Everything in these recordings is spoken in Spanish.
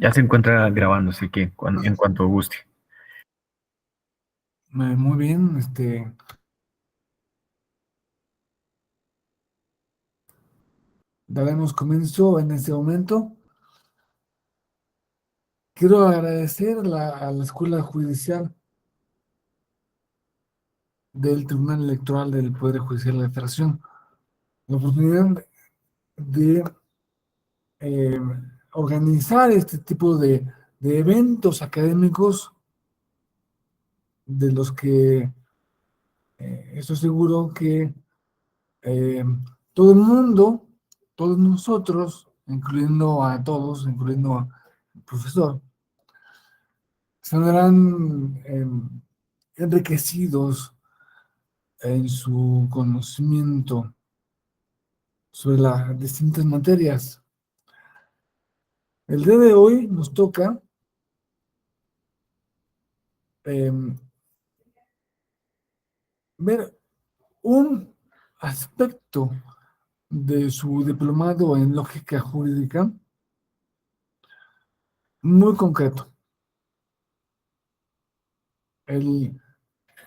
Ya se encuentra grabando, así que en cuanto guste. Muy bien, daremos comienzo en este momento. Quiero agradecer a la Escuela Judicial del Tribunal Electoral del Poder Judicial de la Federación la oportunidad de eh, organizar este tipo de eventos académicos de los que estoy seguro que eh, todo el mundo, todos nosotros, incluyendo a todos, incluyendo al profesor, saldrán enriquecidos en su conocimiento sobre las distintas materias. El día de hoy nos toca em, ver un aspecto de su diplomado en lógica jurídica muy concreto, el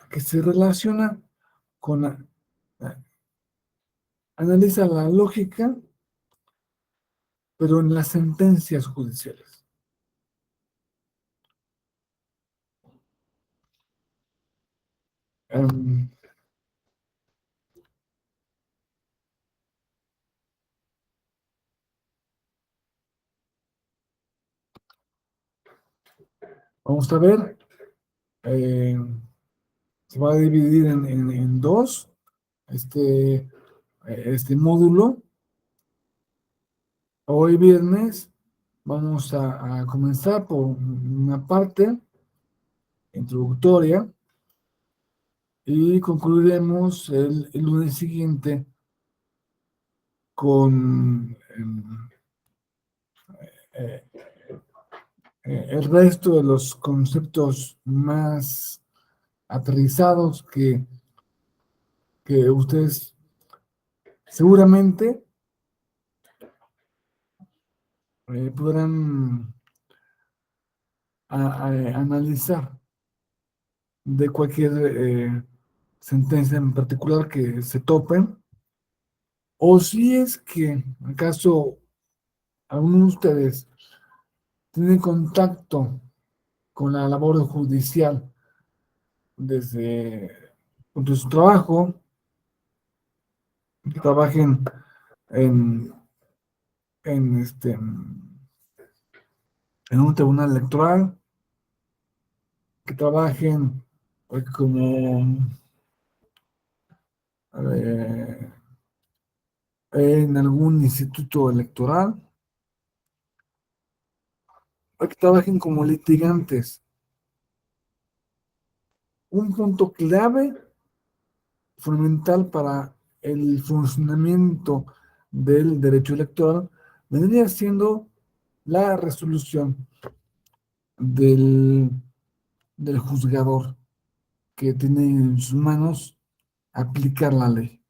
que se relaciona con, analiza la lógica, pero en las sentencias judiciales. Em, Vamos a ver, eh, se va a dividir en dos este módulo. Hoy viernes vamos a comenzar por una parte introductoria y concluiremos el lunes siguiente con eh, el resto de los conceptos más aterrizados que ustedes seguramente podrán analizar de cualquier sentencia en particular que se topen, o si es que acaso alguno de ustedes tiene contacto con la labor judicial desde su trabajo, que trabajen en, en un tribunal electoral, que trabajen como eh, en algún instituto electoral, o que trabajen como litigantes. Un punto clave, fundamental para el funcionamiento del derecho electoral, vendría siendo la resolución del, del juzgador que tiene en sus manos aplicar la ley.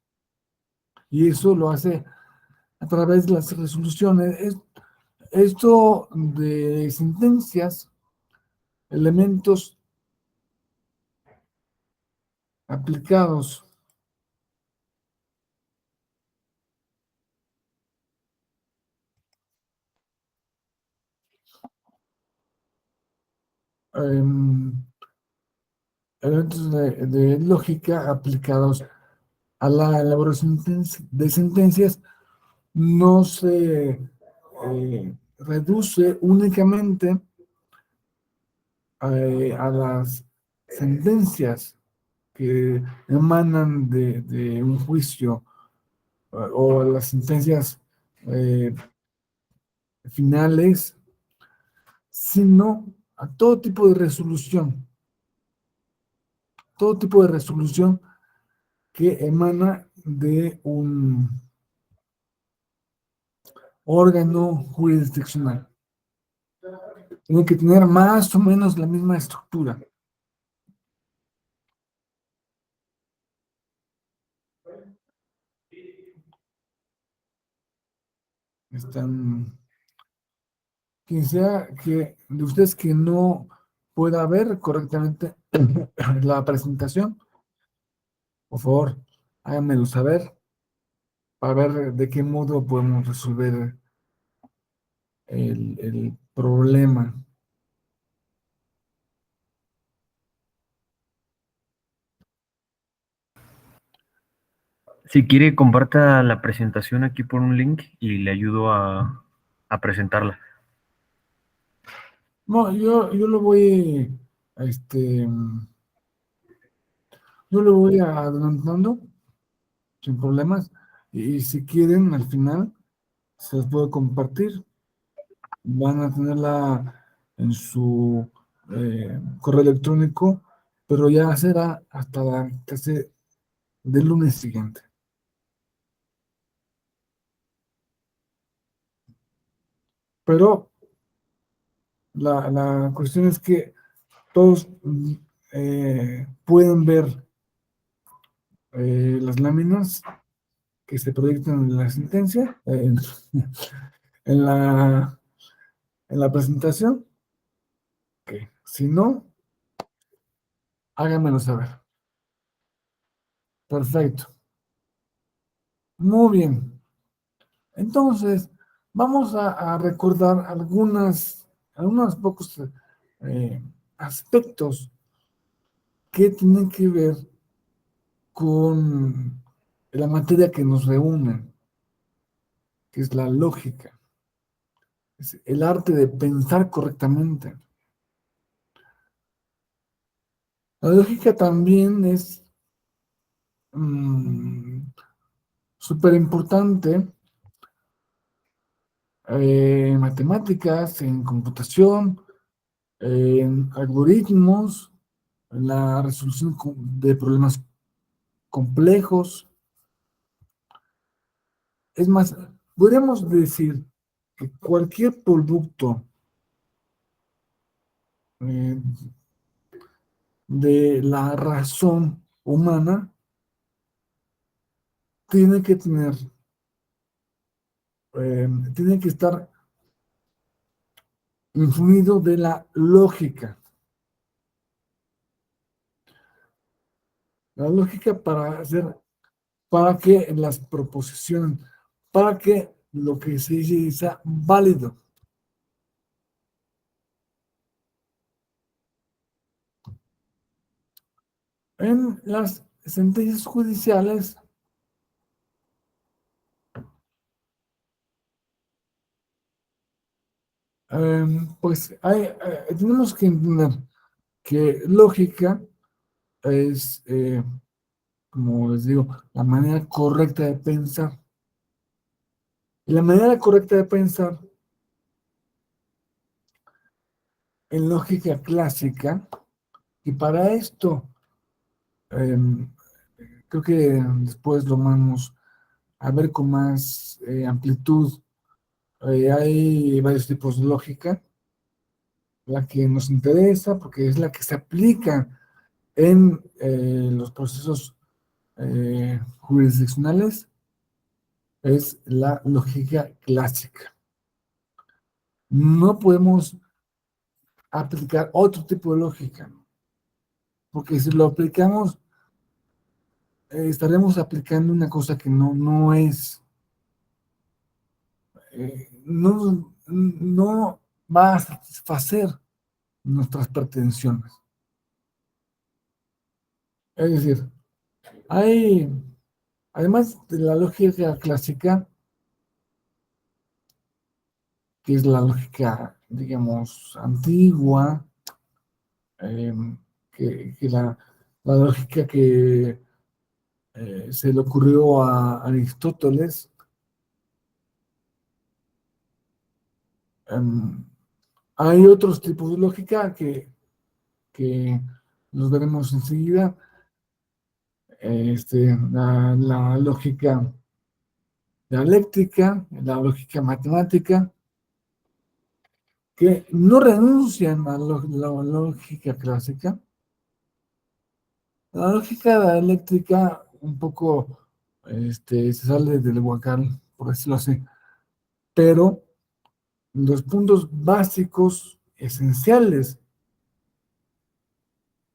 Y eso lo hace a través de las resoluciones. Esto de sentencias, elementos aplicados em, elementos de lógica aplicados a la elaboración de sentencias no se reduce únicamente a las sentencias que emanan de un juicio o las sentencias eh, finales, sino a todo tipo de resolución que emana de un órgano jurisdiccional. Tiene que tener más o menos la misma estructura. Están quien sea que de ustedes que no pueda ver correctamente la presentación, por favor, háganmelo saber para ver de qué modo podemos resolver el problema. Si quiere, comparta la presentación aquí por un link y le ayudo a presentarla. No, yo lo voy, este, yo lo voy adelantando sin problemas y si quieren al final se los puedo compartir. Van a tenerla en su correo electrónico, pero ya será hasta la clase del lunes siguiente. Pero la cuestión es que todos pueden ver las láminas que se proyectan en la sentencia, en la, en la presentación. Que si no, háganmelo saber. Perfecto. Muy bien. Entonces, vamos a recordar algunos pocos eh, aspectos que tienen que ver con la materia que nos reúne, que es la lógica, es el arte de pensar correctamente. La lógica también es súper importante en matemáticas, en computación, en algoritmos, en la resolución de problemas complejos. Es más, podríamos decir que cualquier producto eh, de la razón humana tiene que tener, tiene que estar influido de la lógica. La lógica para hacer, para que las proposiciones, para que lo que se dice sea válido. En las sentencias judiciales, pues tenemos que entender que lógica es, como les digo, la manera correcta de pensar. Y la manera correcta de pensar en lógica clásica, y para esto em, creo que después lo vamos a ver con más amplitud. Hay varios tipos de lógica. La que nos interesa, porque es la que se aplica en los procesos jurisdiccionales, es la lógica clásica. No podemos aplicar otro tipo de lógica, porque si lo aplicamos, estaremos aplicando una cosa que no es, no va a satisfacer nuestras pretensiones. Es decir, hay, además de la lógica clásica, que es la lógica, digamos, antigua, eh, que la lógica que se le ocurrió a Aristóteles. em, Hay otros tipos de lógica que los veremos enseguida. La lógica dialéctica, la lógica matemática, que no renuncian a la lógica clásica. La lógica dialéctica un poco se sale del huacal, por decirlo así, pero los puntos básicos, esenciales,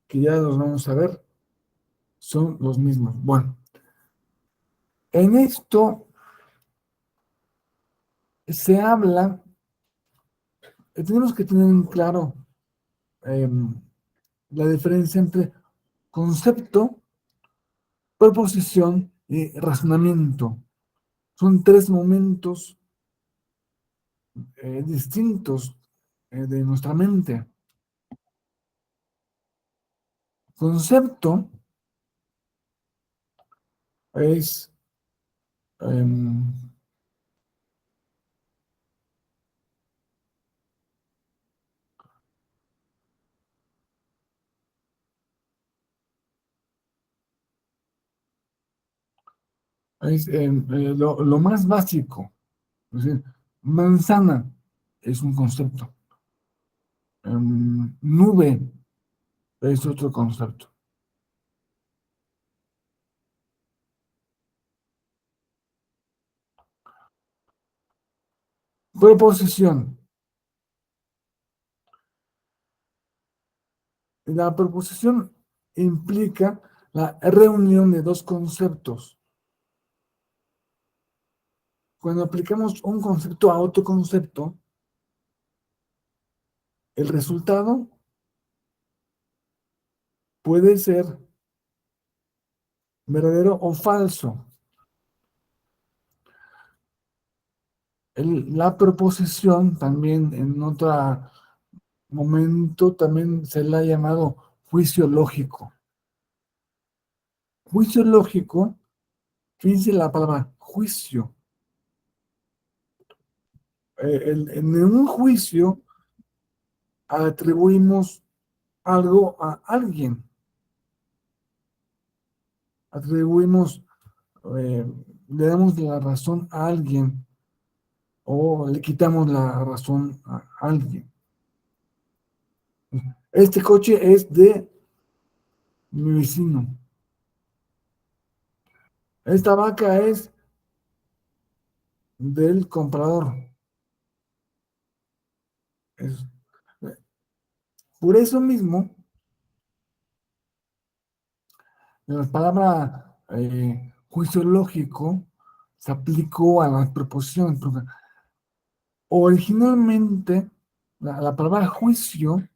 que ya los vamos a ver, son los mismos. Bueno, en esto se habla, tenemos que tener en claro eh, la diferencia entre concepto, proposición y razonamiento. Son tres momentos distintos de nuestra mente. Concepto es em, lo más básico. Es decir, manzana es un concepto. Nube es otro concepto. Proposición. La proposición implica la reunión de dos conceptos. Cuando aplicamos un concepto a otro concepto, el resultado puede ser verdadero o falso. La proposición también en otro momento también se le ha llamado juicio lógico. Juicio lógico, fíjense la palabra juicio. En un juicio atribuimos algo a alguien. Atribuimos, eh, le damos la razón a alguien o le quitamos la razón a alguien. Este coche es de mi vecino. Esta vaca es del comprador. Es- por eso mismo, la palabra juicio lógico se aplicó a las proposiciones, porque originalmente la palabra juicio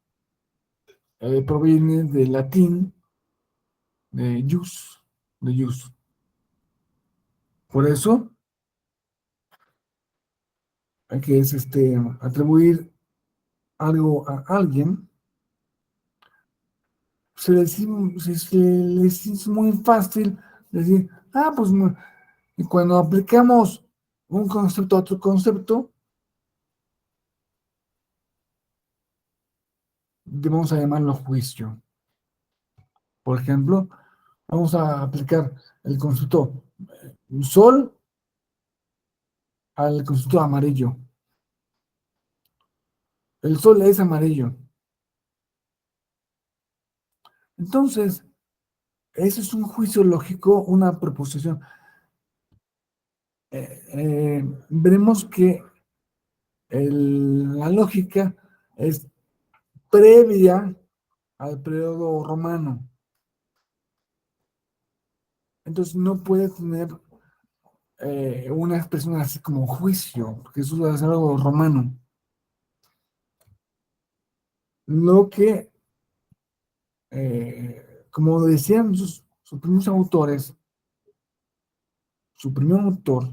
proviene del latín de jus, de jus. Por eso, hay que atribuir algo a alguien, se les hizo muy fácil decir, pues y cuando aplicamos un concepto a otro concepto, vamos a llamarlo juicio. Por ejemplo, vamos a aplicar el concepto sol al concepto amarillo. El sol es amarillo. Entonces, eso es un juicio lógico, una proposición. Veremos que la lógica es previa al periodo romano. Entonces no puede tener una expresión así como juicio, porque eso es algo romano. Lo que, como decían sus primeros autores, su primer autor,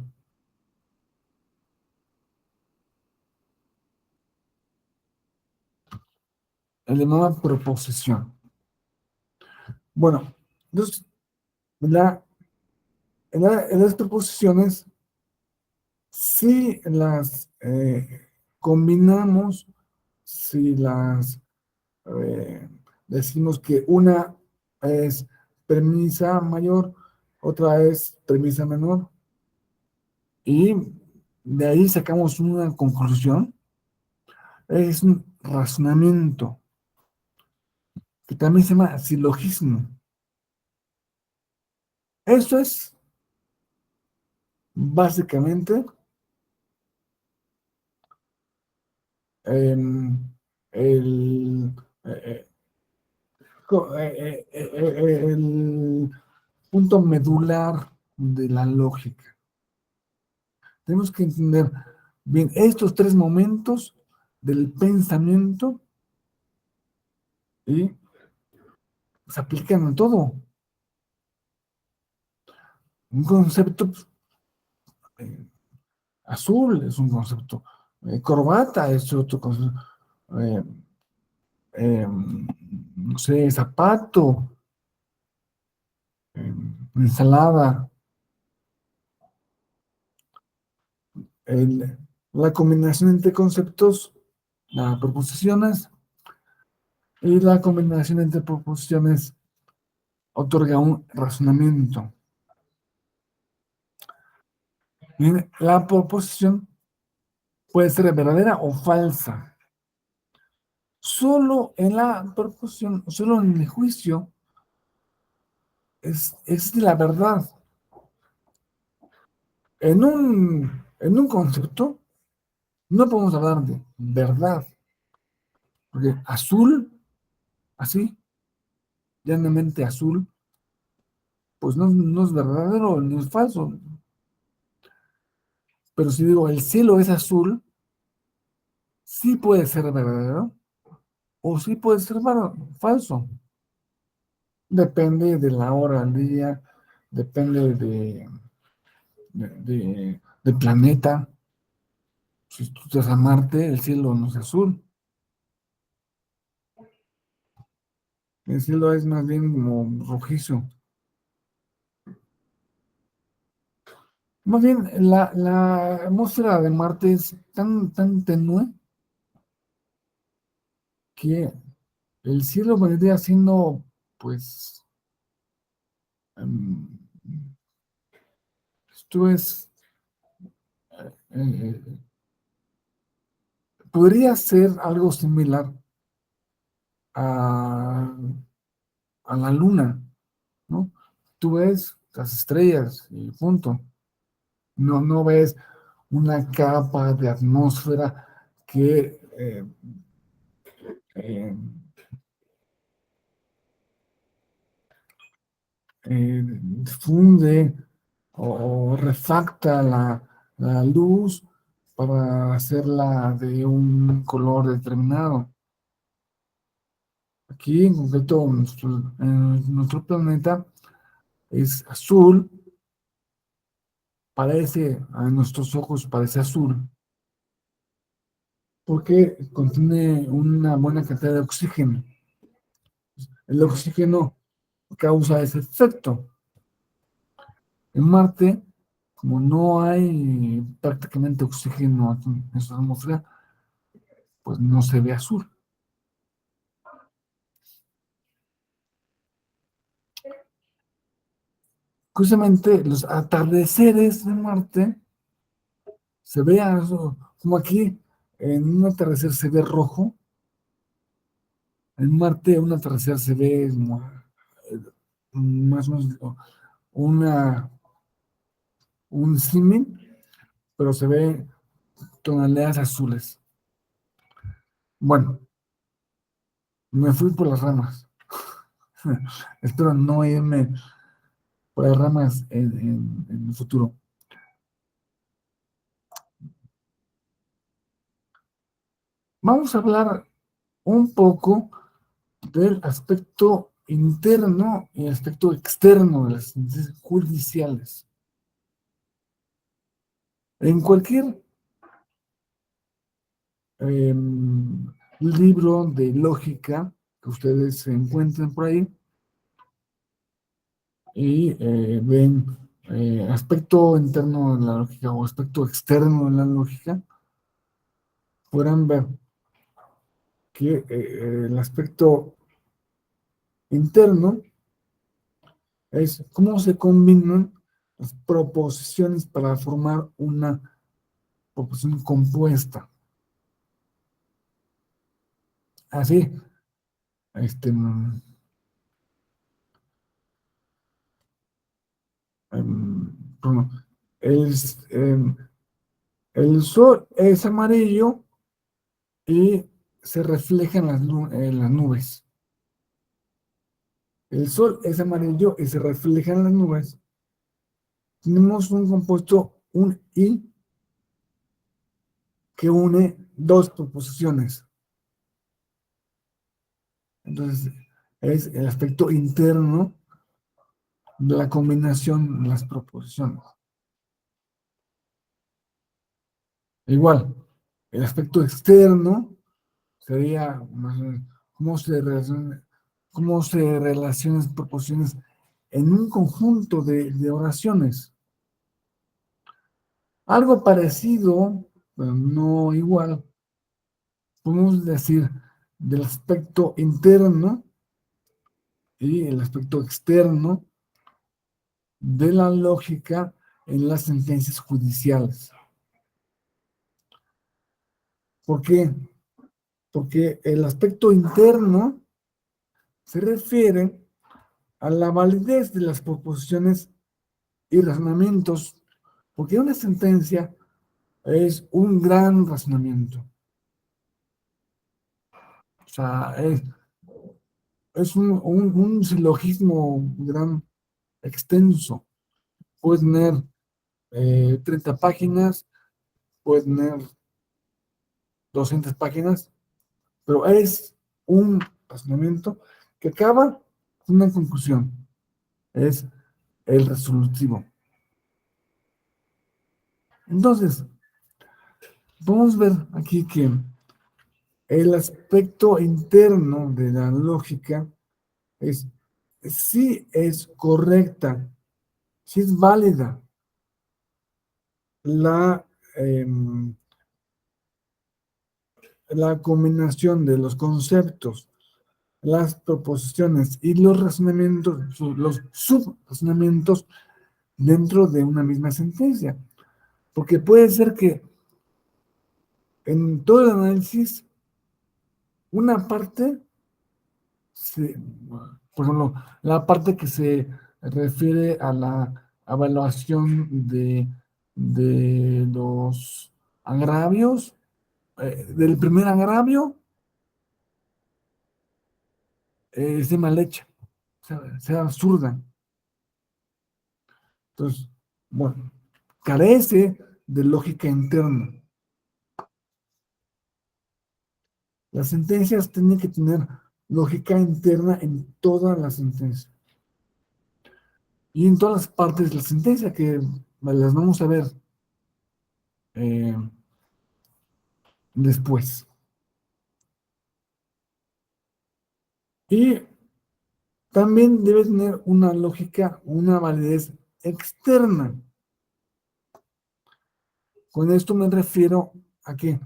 le llamaba proposición. Bueno, entonces, en las proposiciones, si las combinamos, si las decimos que una es premisa mayor, otra es premisa menor, y de ahí sacamos una conclusión, es un razonamiento, que también se llama silogismo. Eso es básicamente el, eh, el punto medular de la lógica. Tenemos que entender bien estos tres momentos del pensamiento y se aplican a todo. Un concepto eh, azul es un concepto, corbata es otro concepto, eh, no sé, zapato, ensalada, la combinación entre conceptos, las proposiciones, y la combinación entre proposiciones otorga un razonamiento. Bien, la proposición puede ser verdadera o falsa. Solo en la proposición, solo en el juicio, es de la verdad. En un concepto, no podemos hablar de verdad, porque azul, así, llanamente azul, pues no es verdadero, no es falso. Pero si digo el cielo es azul, sí puede ser verdadero o sí puede ser falso. Depende de la hora del día, depende del planeta. Si tú estás a Marte, el cielo no es azul. El cielo es más bien como rojizo. Más bien, la atmósfera de Marte es tan tenue que el cielo vendría siendo, pues, em, esto es, eh, podría ser algo similar a, a la luna, ¿no? Tú ves las estrellas y punto. No ves una capa de atmósfera que eh, funde o refracta la luz para hacerla de un color determinado. Aquí, en concreto, nuestro planeta es azul, a nuestros ojos parece azul, porque contiene una buena cantidad de oxígeno. El oxígeno causa ese efecto. En Marte, como no hay prácticamente oxígeno en su atmósfera, pues no se ve azul. Curiosamente, los atardeceres de Marte se vean como aquí, en un atardecer se ve rojo, en Marte un atardecer se ve eh, más o menos una, un símil, pero se ve tonalidades azules. Bueno, me fui por las ramas. Espero no irme por las ramas en el futuro. Vamos a hablar un poco del aspecto interno y el aspecto externo de las sentencias judiciales. En cualquier eh, libro de lógica que ustedes se encuentren por ahí y ven aspecto interno de la lógica o aspecto externo de la lógica, podrán ver que el aspecto interno es cómo se combinan las proposiciones para formar una proposición compuesta. Así, este, bueno, el, em, el sol es amarillo y se refleja en las nubes. El Sol es amarillo y se refleja en las nubes. Tenemos un compuesto, un I, que une dos proposiciones. Entonces, es el aspecto interno de la combinación de las proposiciones. Igual, el aspecto externo sería más o menos cómo se relacionan proposiciones en un conjunto de oraciones. Algo parecido, pero no igual, podemos decir del aspecto interno y el aspecto externo de la lógica en las sentencias judiciales. ¿Por qué? Porque el aspecto interno se refiere a la validez de las proposiciones y razonamientos, porque una sentencia es un gran razonamiento. O sea, es un silogismo gran, extenso. Puede tener 30 páginas, puede tener 200 páginas, pero es un razonamiento que acaba con una conclusión. Es el resolutivo. Entonces, vamos a ver aquí que el aspecto interno de la lógica es si es correcta, si es válida la, la combinación de los conceptos, las proposiciones y los razonamientos, los subrazonamientos dentro de una misma sentencia. Porque puede ser que en todo el análisis, una parte, por ejemplo, la parte que se refiere a la evaluación de los agravios, del primer agravio, es de mal hecha, sea absurda. Entonces, bueno, carece de lógica interna. Las sentencias tienen que tener lógica interna en todas las sentencias. Y en todas las partes de la sentencia, que las vamos a ver eh, después. Y también debe tener una lógica, una validez externa. Con esto me refiero a que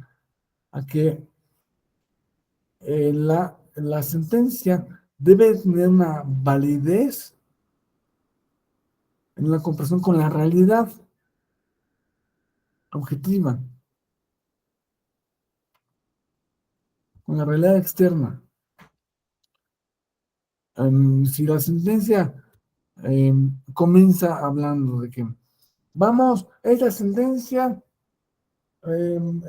la sentencia debe tener una validez en la comparación con la realidad objetiva, con la realidad externa. Si la sentencia comienza hablando de que, vamos, esta sentencia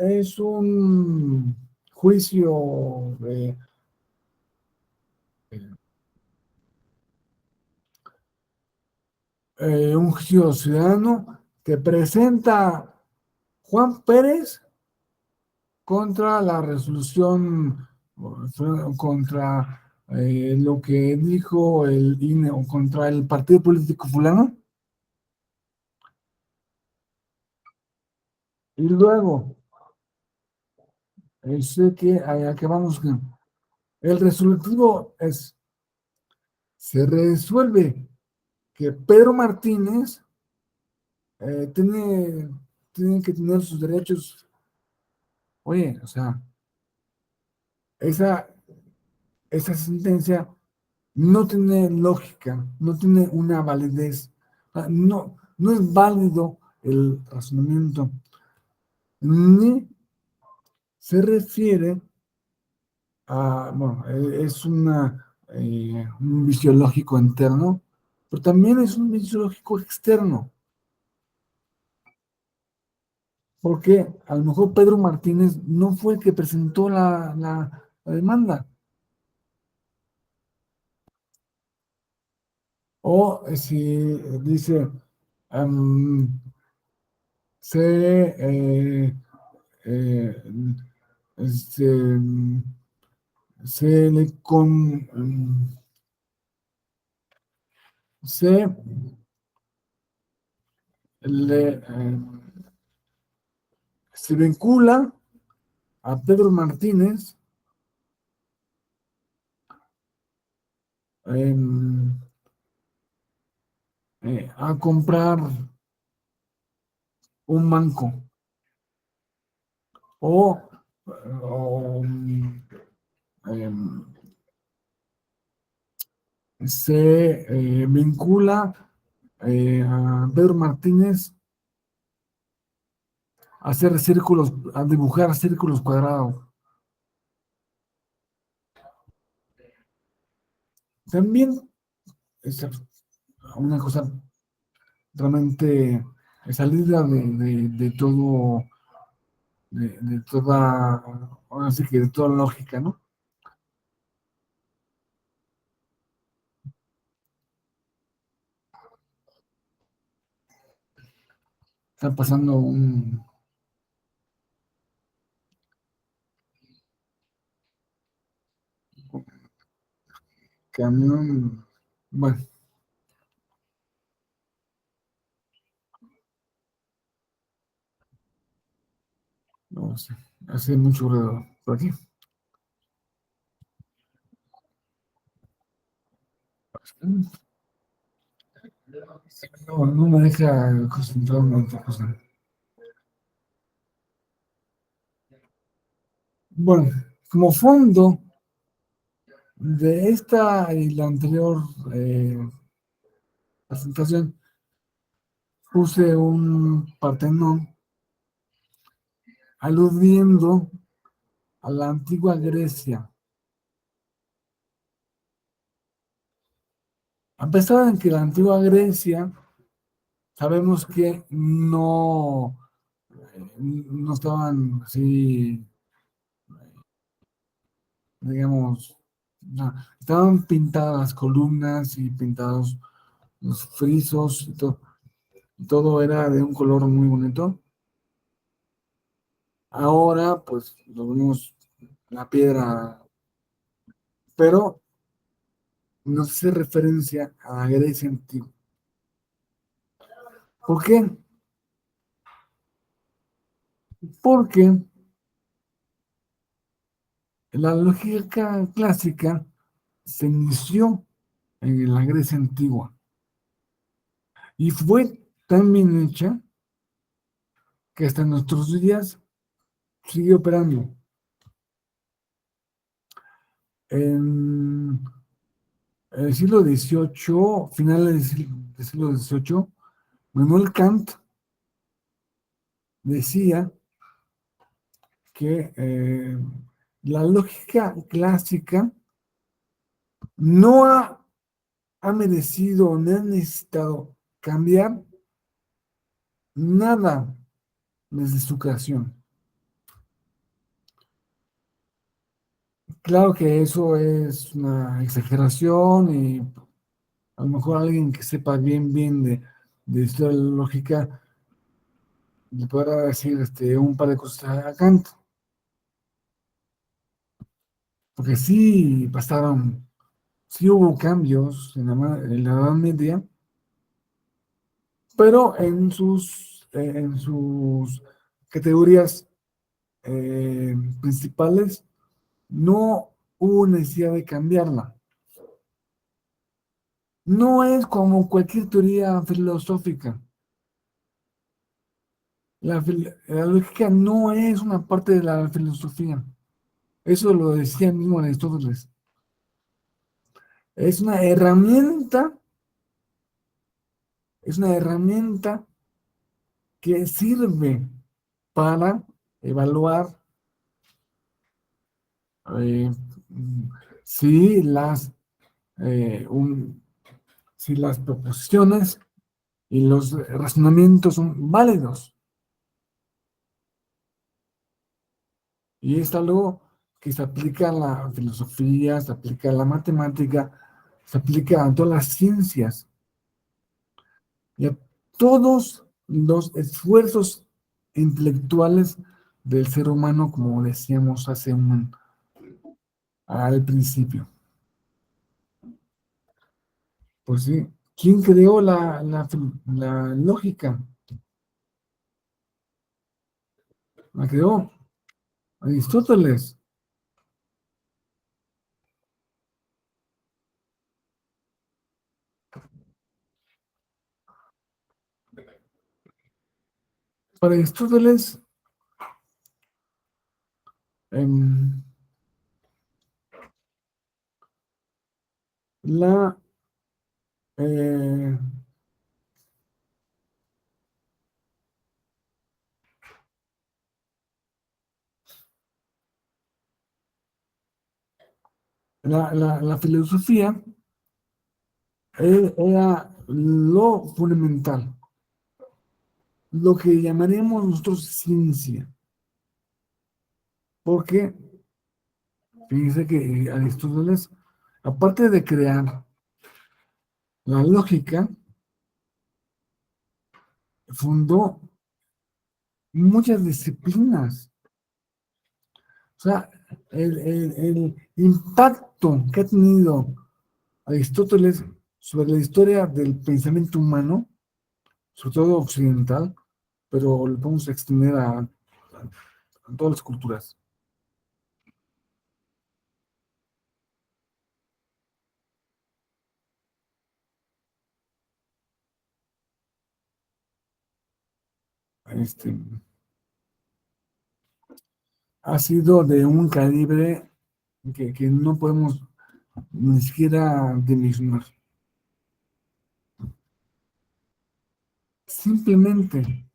es un juicio, un juicio ciudadano que presenta Juan Pérez contra la resolución, contra lo que dijo el INE o contra el partido político fulano. Y luego, sé que aquí vamos, el resolutivo se resuelve que Pedro Martínez tiene que tener sus derechos. Oye, o sea, esa, esa sentencia no tiene lógica, no tiene una validez. No es válido el razonamiento, ni se refiere a, bueno, es un vicio lógico interno, pero también es un vicio lógico externo. porque a lo mejor Pedro Martínez no fue el que presentó la demanda. O si dice, em, se, eh, este, se le se le se vincula a Pedro Martínez em, a comprar un banco o, o, em, se vincula a Pedro Martínez a hacer círculos, a dibujar círculos cuadrados. También es una cosa realmente salida de todo, de toda, ahora sí que de toda lógica, ¿no? Está pasando un camión, bueno, no sé, hace mucho ruido por aquí. No, no me deja concentrarme en otra cosa. Bueno, como fondo de esta y la anterior presentación, puse un Partenón aludiendo a la antigua Grecia. A pesar de que la antigua Grecia sabemos que no estaban así, digamos, no, estaban pintadas las columnas y pintados los frisos y todo era de un color muy bonito. Ahora, pues, lo vemos la piedra, pero no se hace referencia a la Grecia antigua. ¿Por qué? Porque la lógica clásica se inició en la Grecia antigua y fue tan bien hecha que hasta nuestros días sigue operando. En el siglo XVIII, finales del siglo XVIII, Manuel Kant decía que la lógica clásica no ha merecido, no ha necesitado cambiar nada desde su creación. Claro que eso es una exageración y a lo mejor alguien que sepa bien de historia lógica le podrá decir un par de cosas a Kant, porque sí pasaron, sí hubo cambios en la Edad Media, pero en sus categorías principales no hubo necesidad de cambiarla. No es como cualquier teoría filosófica. La lógica no es una parte de la filosofía. Eso lo decía mismo Aristóteles. Es una herramienta, es una herramienta que sirve para evaluar eh, si eh, un- si las proposiciones y los razonamientos son válidos. Y es algo que se aplica a la filosofía, se aplica a la matemática, se aplica a todas las ciencias y a todos los esfuerzos intelectuales del ser humano, como decíamos al principio. Pues sí, ¿quién creó la lógica? La creó Aristóteles. Para Aristóteles, em, la, eh, la filosofía era lo fundamental, lo que llamaríamos nosotros ciencia, porque fíjense que Aristóteles, aparte de crear la lógica, fundó muchas disciplinas. O sea, el impacto que ha tenido Aristóteles sobre la historia del pensamiento humano, sobre todo occidental, pero lo podemos extender a todas las culturas. Este, ha sido de un calibre que no podemos ni siquiera dimensionar. Simplemente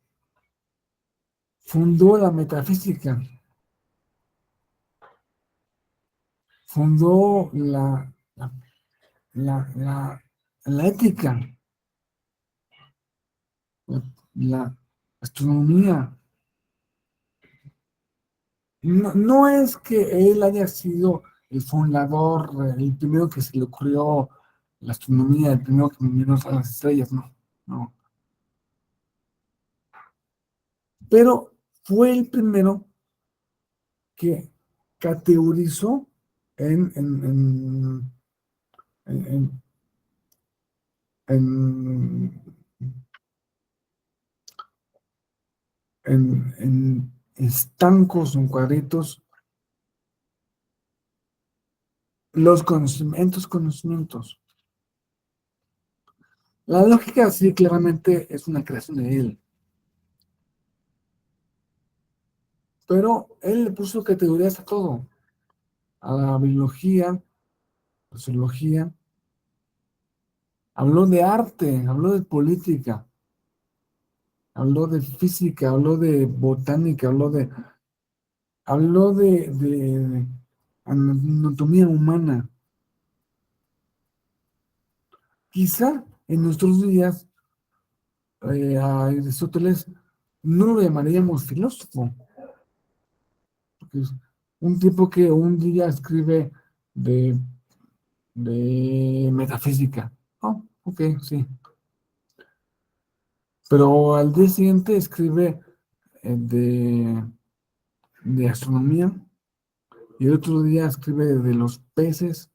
fundó la metafísica, fundó la ética, la astronomía. No es que él haya sido el fundador, el primero que se le ocurrió la astronomía, el primero que miró a las estrellas, no. Pero fue el primero que categorizó en, en, en, en, en, en estancos, en cuadritos, los conocimientos. La lógica sí claramente es una creación de él, pero él le puso categorías a todo, a la biología, la sociología, habló de arte, habló de política, habló de física, habló de botánica, habló de anatomía humana. Quizá en nuestros días a Aristóteles no lo llamaríamos filósofo, porque es un tipo que un día escribe de, de metafísica. Oh, ok, sí. Pero al día siguiente escribe de astronomía, y el otro día escribe de los peces,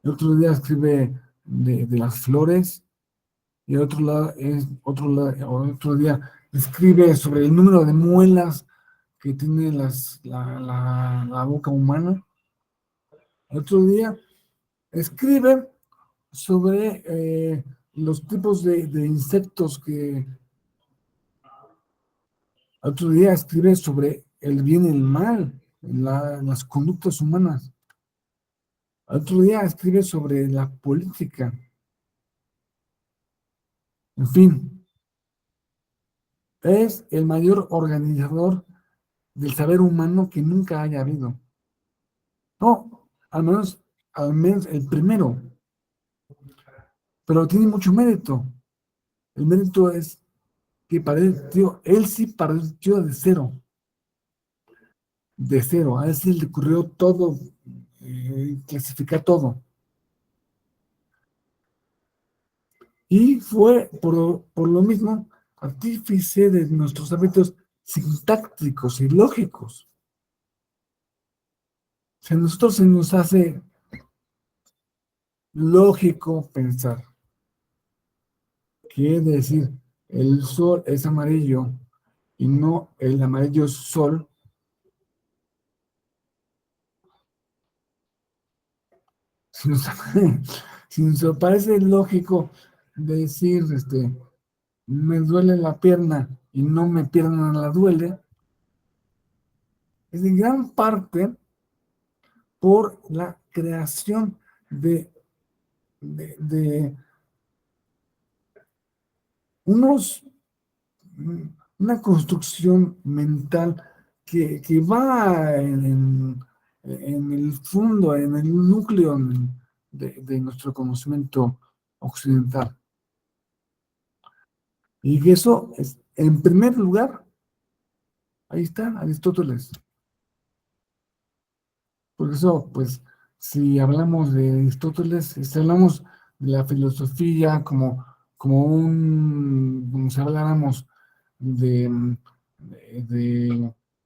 el otro día escribe de las flores, y otro día escribe sobre el número de muelas que tiene la boca humana. El otro día escribe sobre los tipos de insectos que... Otro día escribe sobre el bien y el mal, las conductas humanas. Otro día escribe sobre la política. En fin, es el mayor organizador del saber humano que nunca haya habido. No, al menos el primero, pero tiene mucho mérito. El mérito es que partió, él sí partió de cero. de cero. A él se le ocurrió todo, clasificar todo. Y fue por lo mismo artífice de nuestros hábitos sintácticos y lógicos. Si a nosotros se nos hace lógico pensar que decir el sol es amarillo y no el amarillo es sol, si nos, si nos parece lógico decir, me duele la pierna y no me pierna la duele, es en gran parte por la creación de unos, una construcción mental que va en el fondo, en el núcleo de nuestro conocimiento occidental. Y eso es, en primer lugar, ahí está Aristóteles. Por eso, pues, si hablamos de Aristóteles, si hablamos de la filosofía como si habláramos de,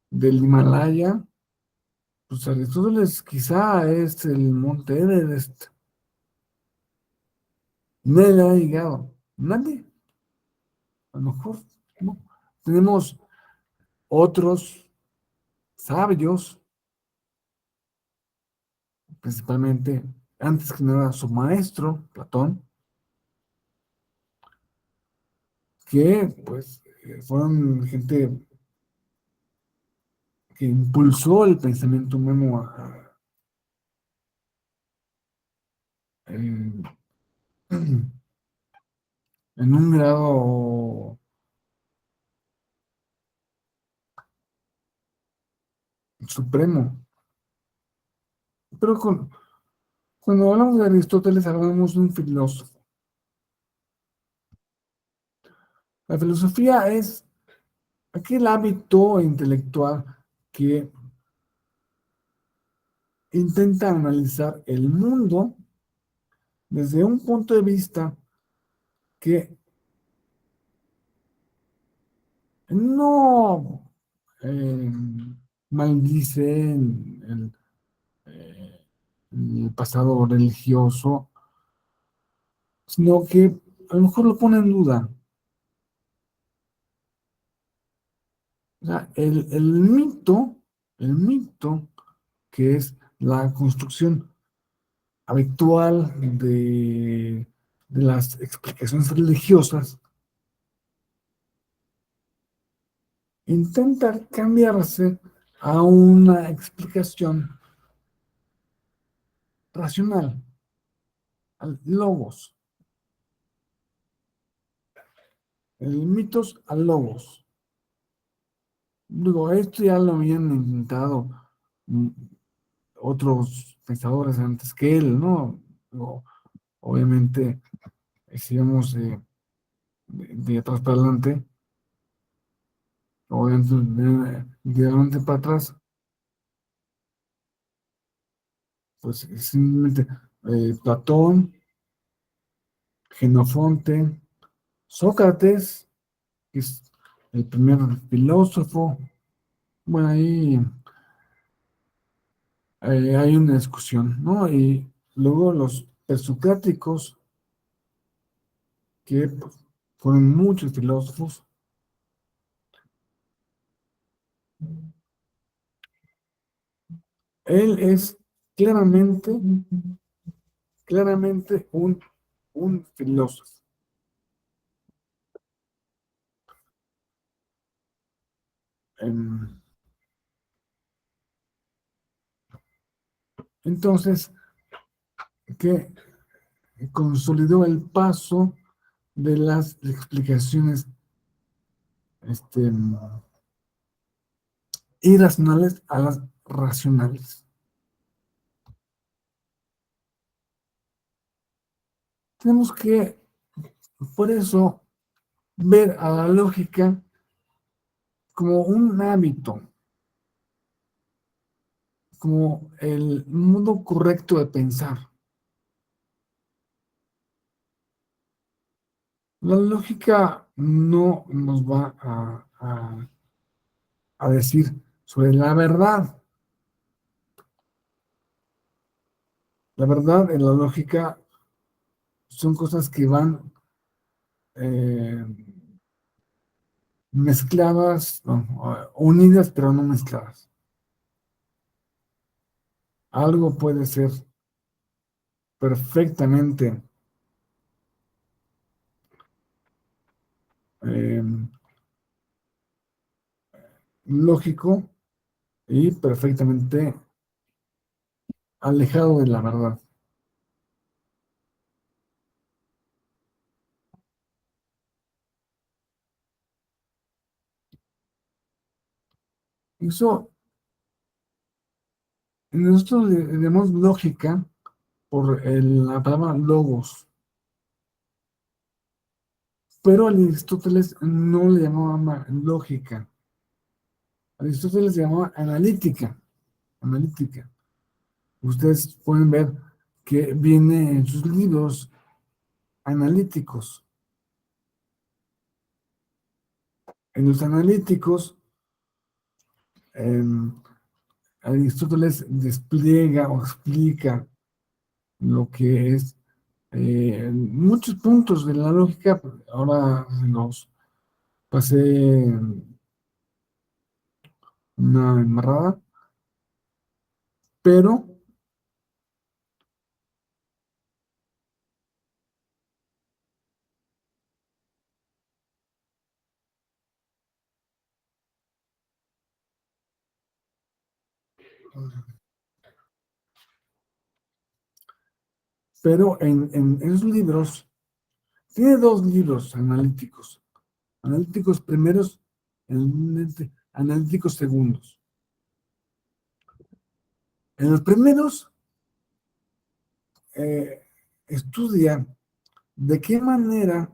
del Himalaya, pues Aristóteles quizá es el monte Everest. Nadie le ha llegado. Nadie. A lo mejor, ¿no? Tenemos otros sabios, principalmente, antes que nada, su maestro, Platón, que pues fueron gente que impulsó el pensamiento humano en, en un grado supremo. Pero cuando hablamos de Aristóteles, hablamos de un filósofo. La filosofía es aquel hábito intelectual que intenta analizar el mundo desde un punto de vista que no eh, maldice eh, el pasado religioso, sino que a lo mejor lo pone en duda. O sea, el mito que es la construcción habitual de las explicaciones religiosas, intenta cambiarse a una explicación racional, al logos, el mitos al logos. Digo, esto ya lo habían intentado mm, otros pensadores antes que él, ¿no? Digo, obviamente, si vamos de atrás para adelante, obviamente de adelante para atrás, pues simplemente Platón, Genofonte, Sócrates, que es el primer filósofo. Bueno, ahí hay una discusión, ¿no? Y luego los presocráticos, que pues, fueron muchos filósofos. Él es claramente, claramente un filósofo. Em, Entonces, que consolidó el paso de las explicaciones este, irracionales a las racionales. Tenemos que, por eso, ver a la lógica como un hábito, como el modo correcto de pensar. La lógica no nos va a decir sobre la verdad. La verdad en la lógica son cosas que van eh, mezcladas, no, unidas pero no mezcladas. Algo puede ser perfectamente eh, lógico y perfectamente alejado de la verdad. Eso, nosotros le damos lógica por la palabra logos, pero Aristóteles no le llamaba lógica. Aristóteles le llamaba analítica. Analítica. Ustedes pueden ver que viene en sus libros analíticos. En los analíticos, eh, Aristóteles despliega o explica lo que es muchos puntos de la lógica. Ahora los pasé una embarrada, pero en esos libros, tiene dos libros analíticos. Analíticos primeros, analíticos segundos. En los primeros, eh, estudia de qué manera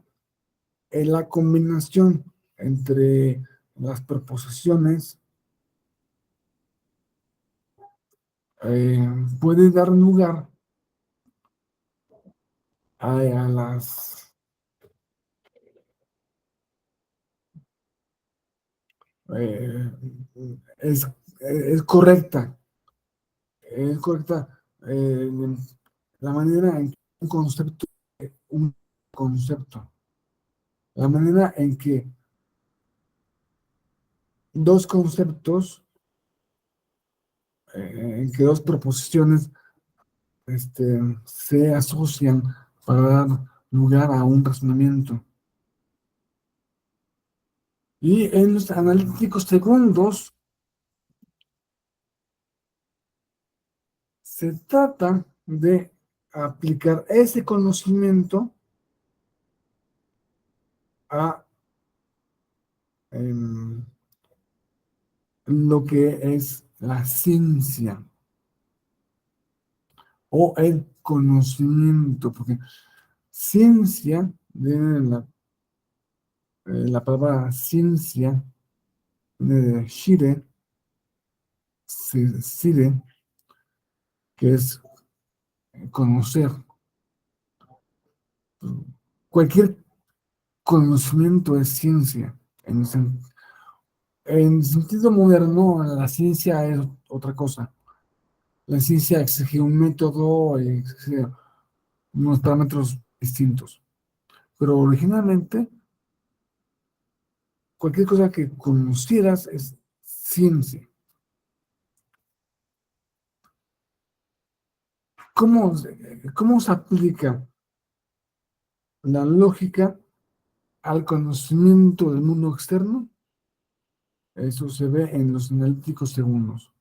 la combinación entre las proposiciones puede dar lugar a las eh, es, es correcta, es correcta eh, la manera en que un concepto, la manera en que dos conceptos, en que dos proposiciones se asocian para dar lugar a un razonamiento. Y en los analíticos segundos se trata de aplicar ese conocimiento a em, lo que es la ciencia o el conocimiento, porque ciencia, viene la palabra ciencia, de shire, sire, que es conocer. Cualquier conocimiento es ciencia. En sentido moderno, la ciencia es otra cosa. La ciencia exige un método, exige unos parámetros distintos. Pero originalmente, cualquier cosa que conocieras es ciencia. ¿Cómo, cómo se aplica la lógica al conocimiento del mundo externo? Eso se ve en los analíticos segundos.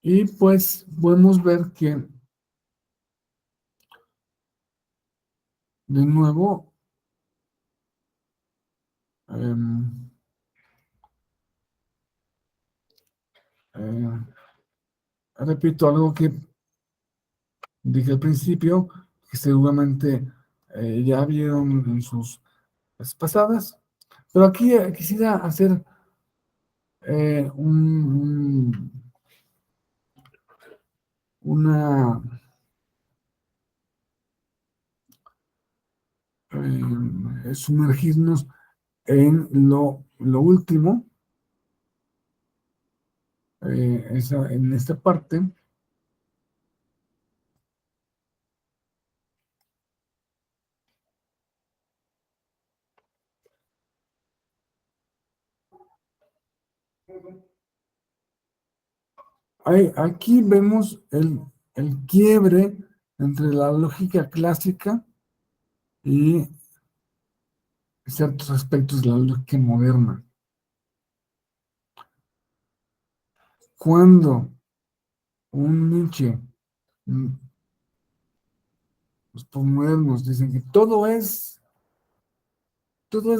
Y pues podemos ver que, de nuevo, em, eh, repito algo que dije al principio, que seguramente ya vieron en sus las pasadas, pero aquí quisiera hacer una sumergirnos en lo último, en esta parte. Aquí vemos el quiebre entre la lógica clásica y ciertos aspectos de la lógica moderna. Cuando un Nietzsche, mm, los postmodernos dicen que todo es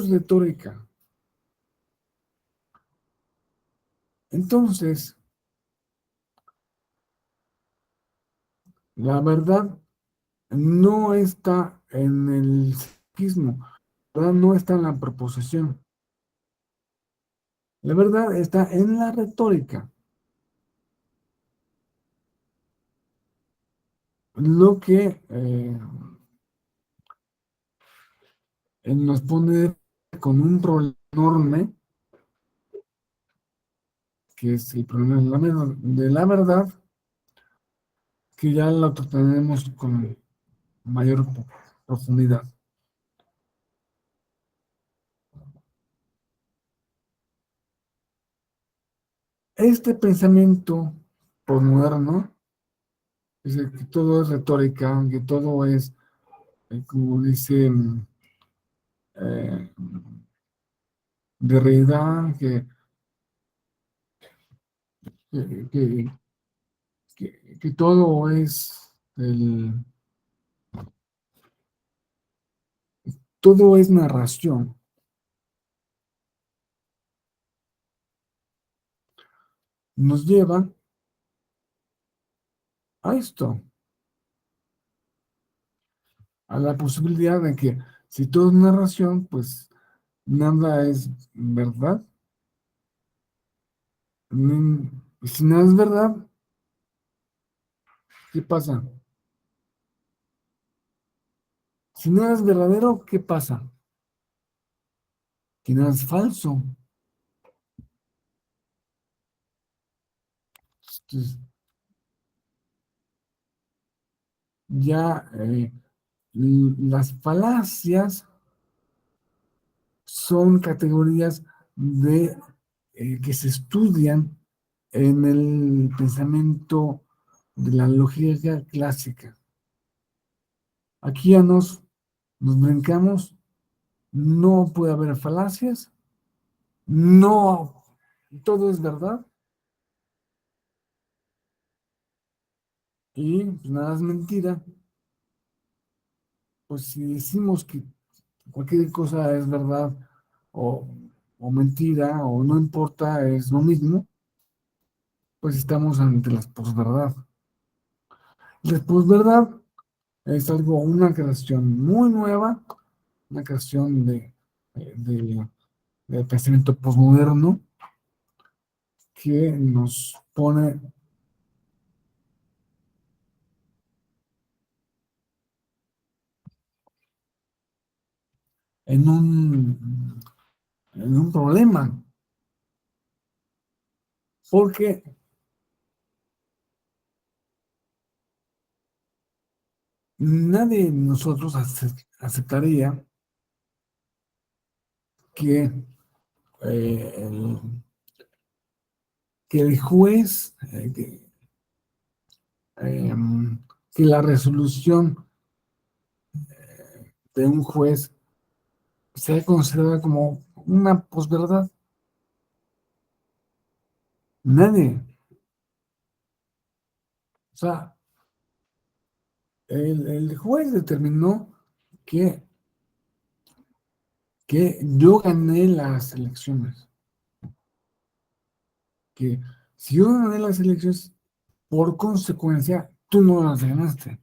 retórica. Entonces, la verdad no está en el psiquismo, la verdad no está en la proposición. La verdad está en la retórica, lo que nos pone con un problema enorme, que es el problema de la verdad, que ya lo trataremos con mayor profundidad. Este pensamiento postmoderno dice que todo es retórica, que todo es, como dice eh, Derrida, que, que- que todo todo es narración, nos lleva a esto, a la posibilidad de que si todo es narración, pues nada es verdad. Si nada es verdad, ¿qué pasa? Si nada es verdadero, ¿qué pasa? Que nada es falso. Entonces, ya las falacias son categorías que se estudian en el pensamiento de la lógica clásica. Aquí ya nos brincamos, no puede haber falacias, no, todo es verdad y pues, nada es mentira. Pues si decimos que cualquier cosa es verdad o, o mentira o no importa, es lo mismo, pues estamos ante las posverdad. La posverdad es una creación muy nueva, una creación de pensamiento posmoderno que nos pone en un problema, porque nadie de nosotros aceptaría que, el, que el juez, que la resolución de un juez sea considerada como una posverdad. Nadie. O sea, el juez determinó que, que yo gané las elecciones, que si yo gané las elecciones, por consecuencia, tú no las ganaste.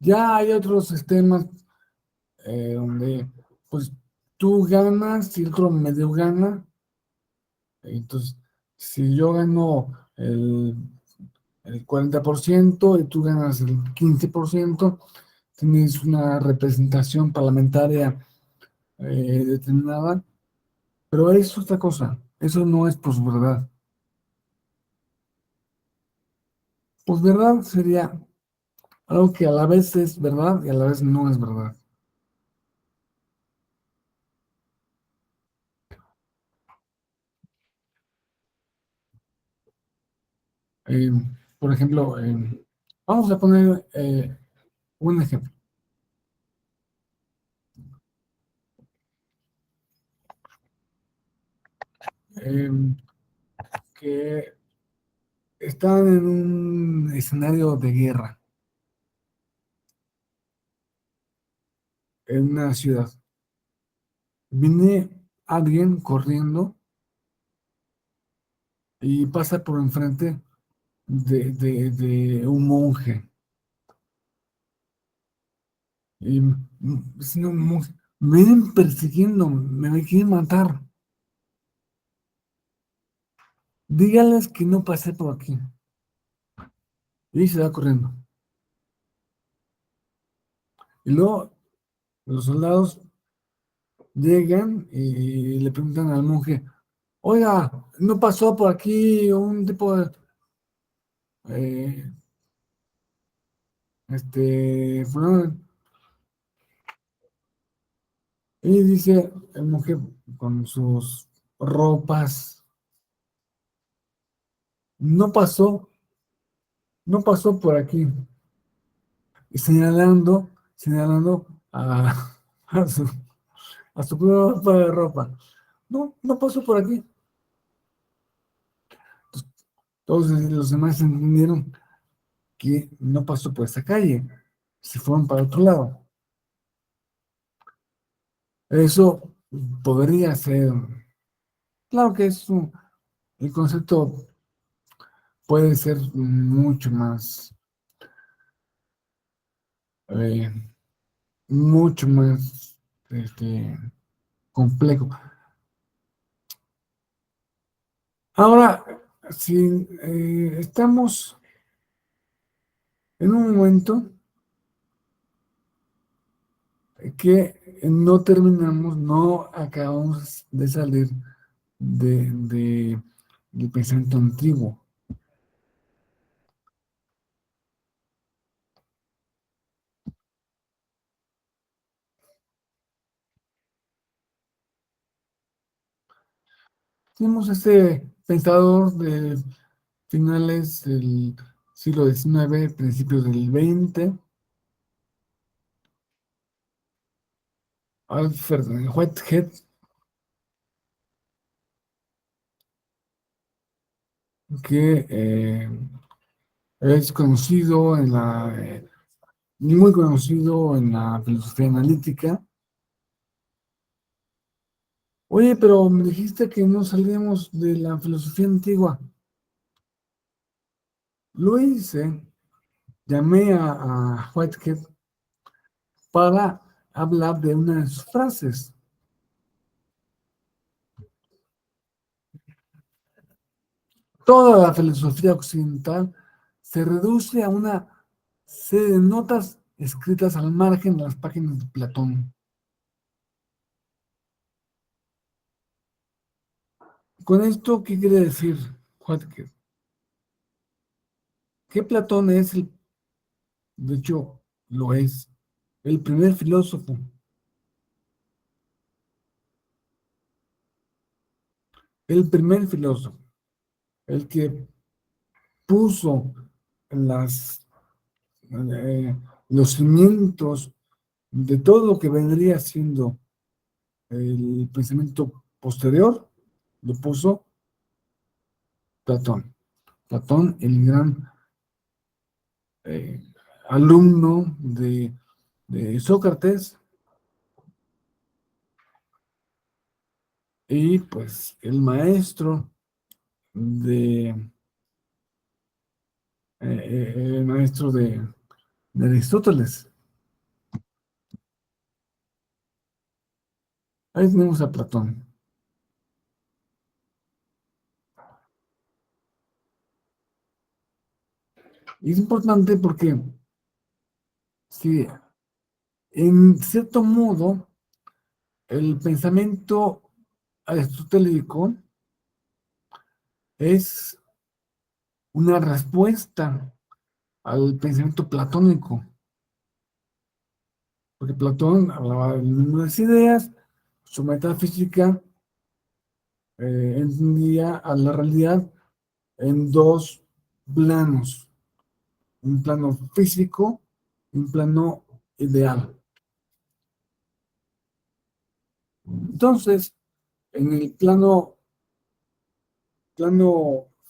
Ya hay otros sistemas donde pues tú ganas y el otro medio gana. Entonces, si yo gano el 40% y tú ganas el 15%, tienes una representación parlamentaria determinada, pero es otra cosa, eso no es posverdad. Posverdad sería algo que a la vez es verdad y a la vez no es verdad. Eh, por ejemplo, vamos a poner un ejemplo. eh, que están en un escenario de guerra en una ciudad. Viene alguien corriendo y pasa por enfrente de un monje. Y diciendo, monje, me vienen persiguiendo, me quieren matar. Díganles que no pasé por aquí. Y se va corriendo. Y luego los soldados llegan y le preguntan al monje, oiga, ¿no pasó por aquí un tipo de fulano? Y dice el monje con sus ropas, no pasó, no pasó por aquí. Y señalando a su, a su ropa de ropa. No, no pasó por aquí. Todos los demás entendieron que no pasó por esa calle. Se fueron para otro lado. Eso podría ser, claro que el concepto puede ser eh, mucho más este, complejo. Ahora, si estamos en un momento que no acabamos de salir del pensamiento antiguo. Tenemos este pensador de finales del siglo XIX, principios del XX, Alfred Whitehead, que es conocido muy conocido en la filosofía analítica. Oye, pero me dijiste que no salíamos de la filosofía antigua. Lo hice, llamé a Whitehead para hablar de una de sus frases. Toda la filosofía occidental se reduce a una serie de notas escritas al margen de las páginas de Platón. Con esto, ¿qué quiere decir Whitehead? Que Platón de hecho, lo es, el primer filósofo, el primer filósofo, el que puso las, eh, los cimientos de todo lo que vendría siendo el pensamiento posterior, lo puso Platón. Platón, el gran eh, alumno de Sócrates y pues el maestro el maestro de Aristóteles. Ahí tenemos a Platón. Y es importante porque, si en cierto modo, el pensamiento aristotélico es una respuesta al pensamiento platónico, porque Platón hablaba de las ideas, su metafísica entendía a la realidad en dos planos, un plano físico y un plano ideal. Entonces, en el plano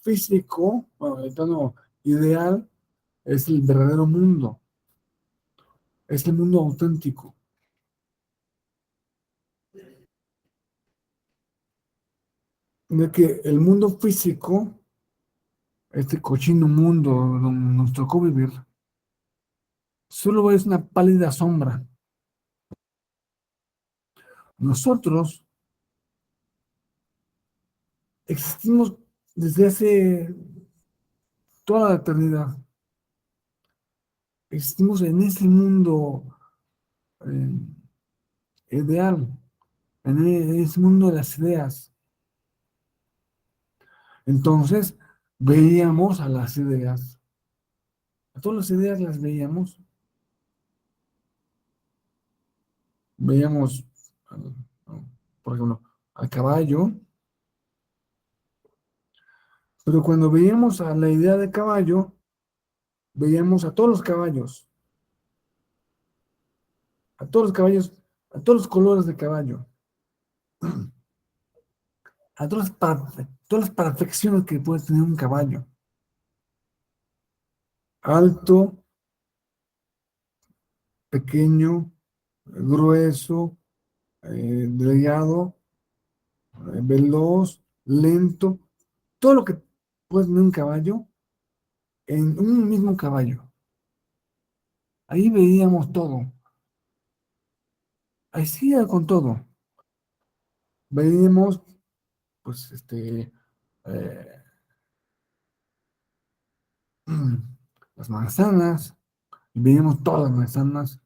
físico, bueno, el plano ideal es el verdadero mundo, es el mundo auténtico, en el que el mundo físico, este cochino mundo donde nos tocó vivir, solo es una pálida sombra. Nosotros existimos desde hace toda la eternidad. Existimos en ese mundo eh, ideal, en ese mundo de las ideas. Entonces, veíamos a las ideas, a todas las ideas las veíamos, al- por ejemplo, al caballo, pero cuando veíamos a la idea de caballo, veíamos a todos los caballos, a todos los caballos, a todos los colores de caballo, a todas las perfecciones que puede tener un caballo. Alto, pequeño, grueso, delgado, veloz, lento, todo lo que puede tener un caballo en un mismo caballo. Ahí veíamos todo, así era con todo. Veíamos, pues, eh, las manzanas, veíamos todas las manzanas,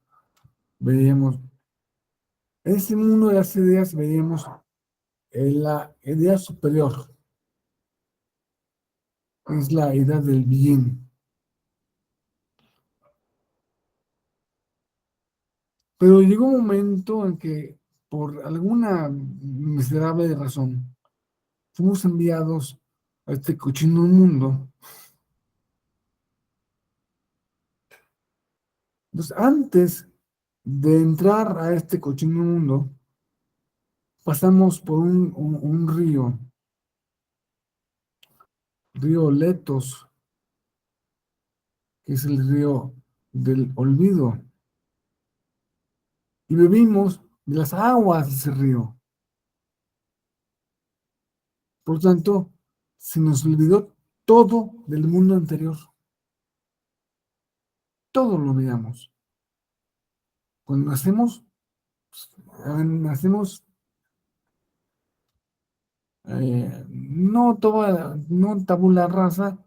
veíamos, en ese mundo de las ideas veíamos la idea superior, es la idea del bien. Pero llegó un momento en que, por alguna miserable razón, fuimos enviados a este cochino mundo. Entonces, antes de entrar a este cochino mundo, pasamos por un río Letos, que es el río del olvido, y bebimos de las aguas de ese río. Por tanto, se nos olvidó todo del mundo anterior, todo lo olvidamos. Cuando nacemos, nacemos no tabula rasa,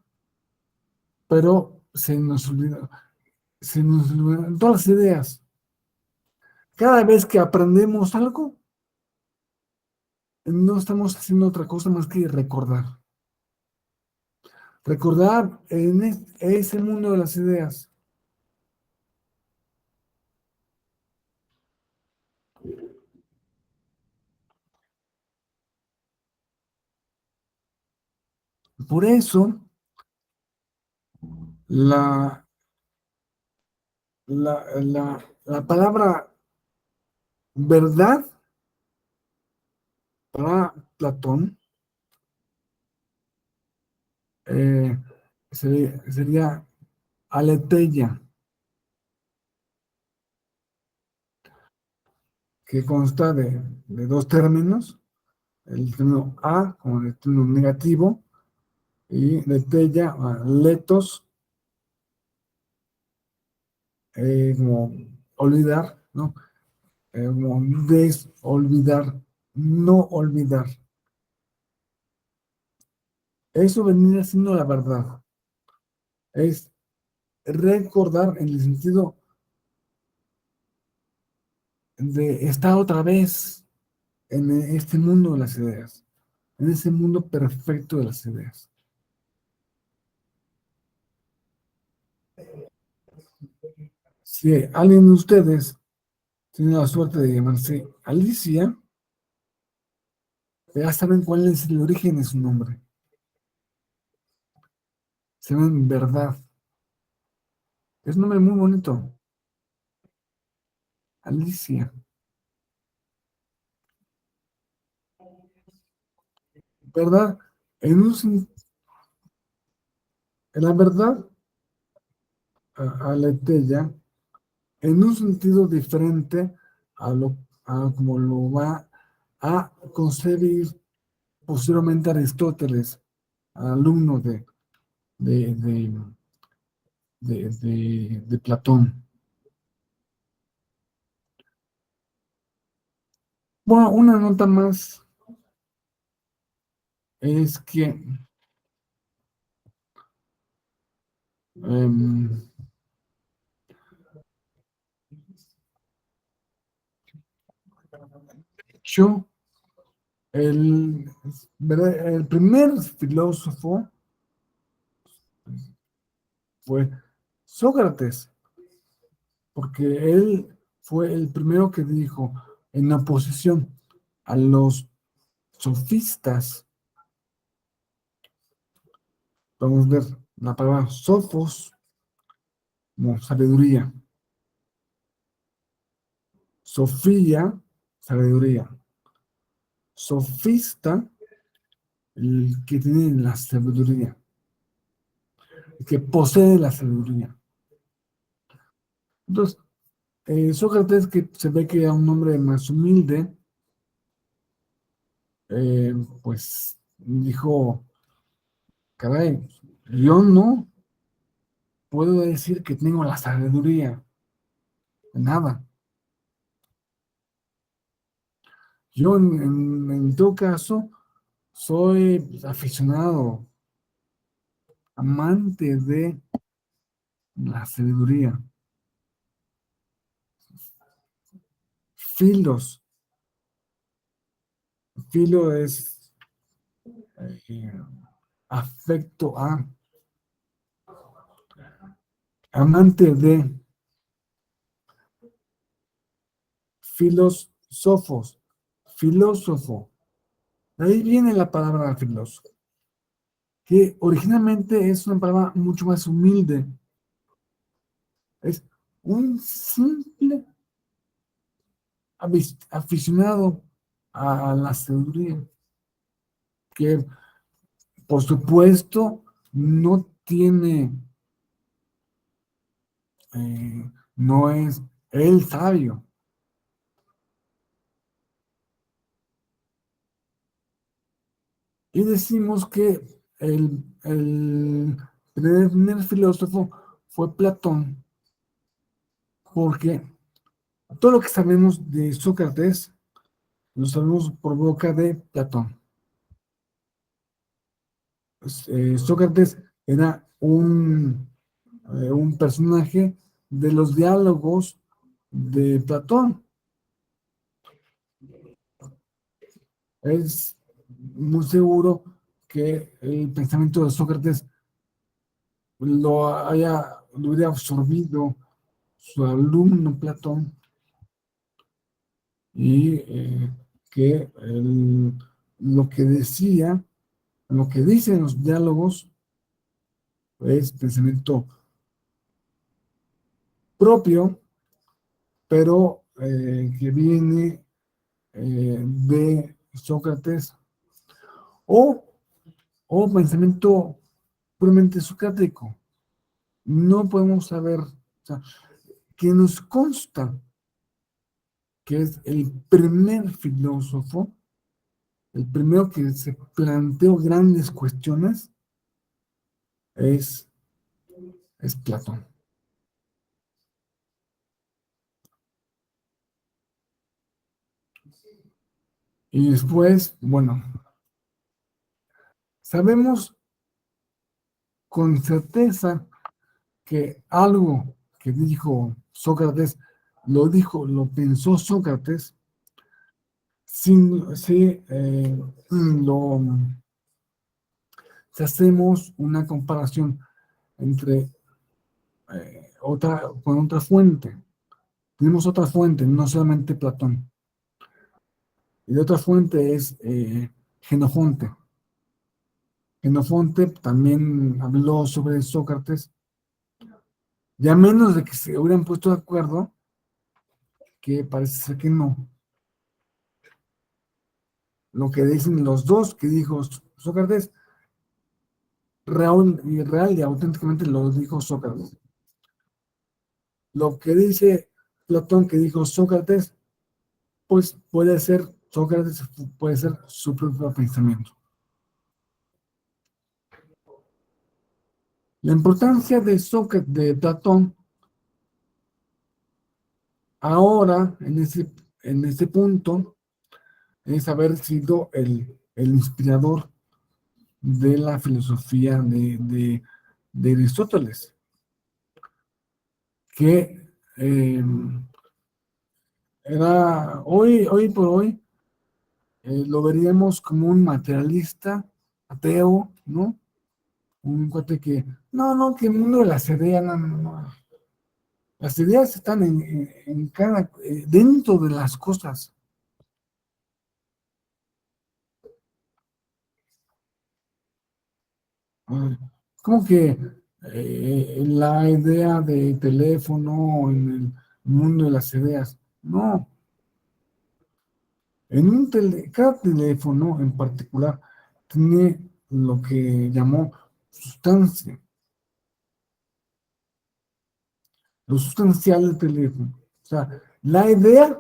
pero se nos olvidaron todas las ideas. Cada vez que aprendemos algo, no estamos haciendo otra cosa más que recordar. Recordar en ese mundo de las ideas. Por eso, la, la palabra verdad para Platón eh, sería aletheia, que consta de dos términos, el término a como el término negativo y letheia, letos, como olvidar, ¿no? desolvidar, no olvidar. Eso venía siendo la verdad. Es recordar en el sentido de estar otra vez en este mundo de las ideas, en ese mundo perfecto de las ideas. Si alguien de ustedes tiene la suerte de llamarse Alicia, ya saben cuál es el origen de su nombre. Se llama Verdad. Es un nombre muy bonito. Alicia. ¿Verdad? En la verdad, aletheia, en un sentido diferente a como lo va a concebir posteriormente Aristóteles, alumno de, de, de Platón. Bueno, una nota más es que em, yo, el, el primer filósofo fue Sócrates, porque él fue el primero que dijo en oposición a los sofistas. Vamos a ver la palabra sofos como sabiduría, sofía, sabiduría, sofista, el que tiene la sabiduría, el que posee la sabiduría. Entonces, Sócrates, que se ve que era un hombre más humilde, eh, pues dijo, caray, yo no puedo decir que tengo la sabiduría, nada. Yo en todo caso soy aficionado, amante de la sabiduría. Filos, filo es eh, afecto a, amante de, filósofos, filósofo. De ahí viene la palabra filósofo, que originalmente es una palabra mucho más humilde. Es un simple aficionado a la sabiduría, que por supuesto no tiene, no es el sabio. Y decimos que el primer filósofo fue Platón, porque todo lo que sabemos de Sócrates lo sabemos por boca de Platón. Sócrates era un personaje de los diálogos de Platón. Es muy seguro que el pensamiento de Sócrates lo hubiera absorbido su alumno Platón y que lo que decía, lo que dicen los diálogos es pensamiento propio, pero que viene de Sócrates o, o pensamiento puramente socrático. No podemos saber, o sea, que nos consta que es el primer filósofo, el primero que se planteó grandes cuestiones, es, es Platón. Y después, bueno, sabemos con certeza que algo que dijo Sócrates, lo pensó Sócrates, lo, si hacemos una comparación entre con otra fuente. Tenemos otra fuente, no solamente Platón. Y la otra fuente es Genofonte. Genofonte también habló sobre Sócrates, ya menos de que se hubieran puesto de acuerdo, que parece ser que no. Lo que dicen los dos que dijo Sócrates, real y auténticamente lo dijo Sócrates. Lo que dice Platón que dijo Sócrates, pues puede ser Sócrates, puede ser su propio pensamiento. La importancia de Sócrates, de Platón, ahora, en ese punto, es haber sido el inspirador de la filosofía de Aristóteles, que era hoy por hoy, lo veríamos como un materialista, ateo, ¿no? Un cuate que, no, que el mundo de las ideas, no. Las ideas están dentro de las cosas. Como que la idea de teléfono en el mundo de las ideas. No, cada teléfono en particular tiene lo que llamó sustancia, lo sustancial del teléfono. O sea, la idea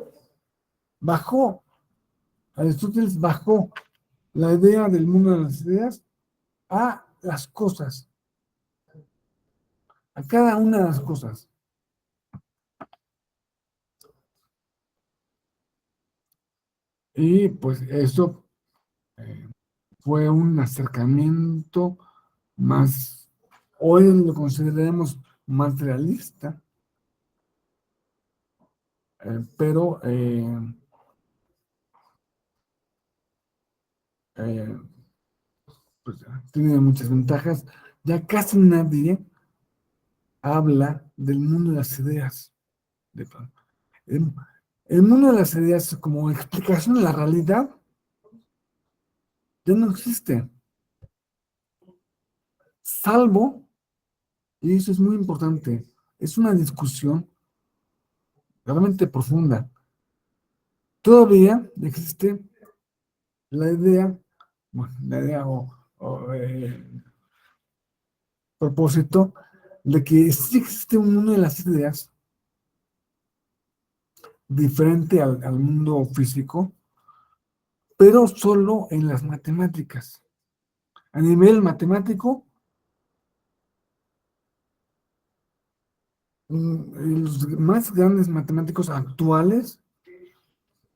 bajó, Aristóteles bajó la idea del mundo de las ideas a las cosas, a cada una de las cosas. Y pues eso fue un acercamiento más, hoy lo consideramos más realista, pero eh, pues, tiene muchas ventajas. Ya casi nadie habla del mundo de las ideas. El, el mundo de las ideas como explicación de la realidad ya no existe, salvo, y eso es muy importante, es una discusión realmente profunda. Todavía existe la idea, bueno, la idea o propósito de que sí existe un mundo de las ideas diferente al mundo físico, pero solo en las matemáticas. A nivel matemático, los más grandes matemáticos actuales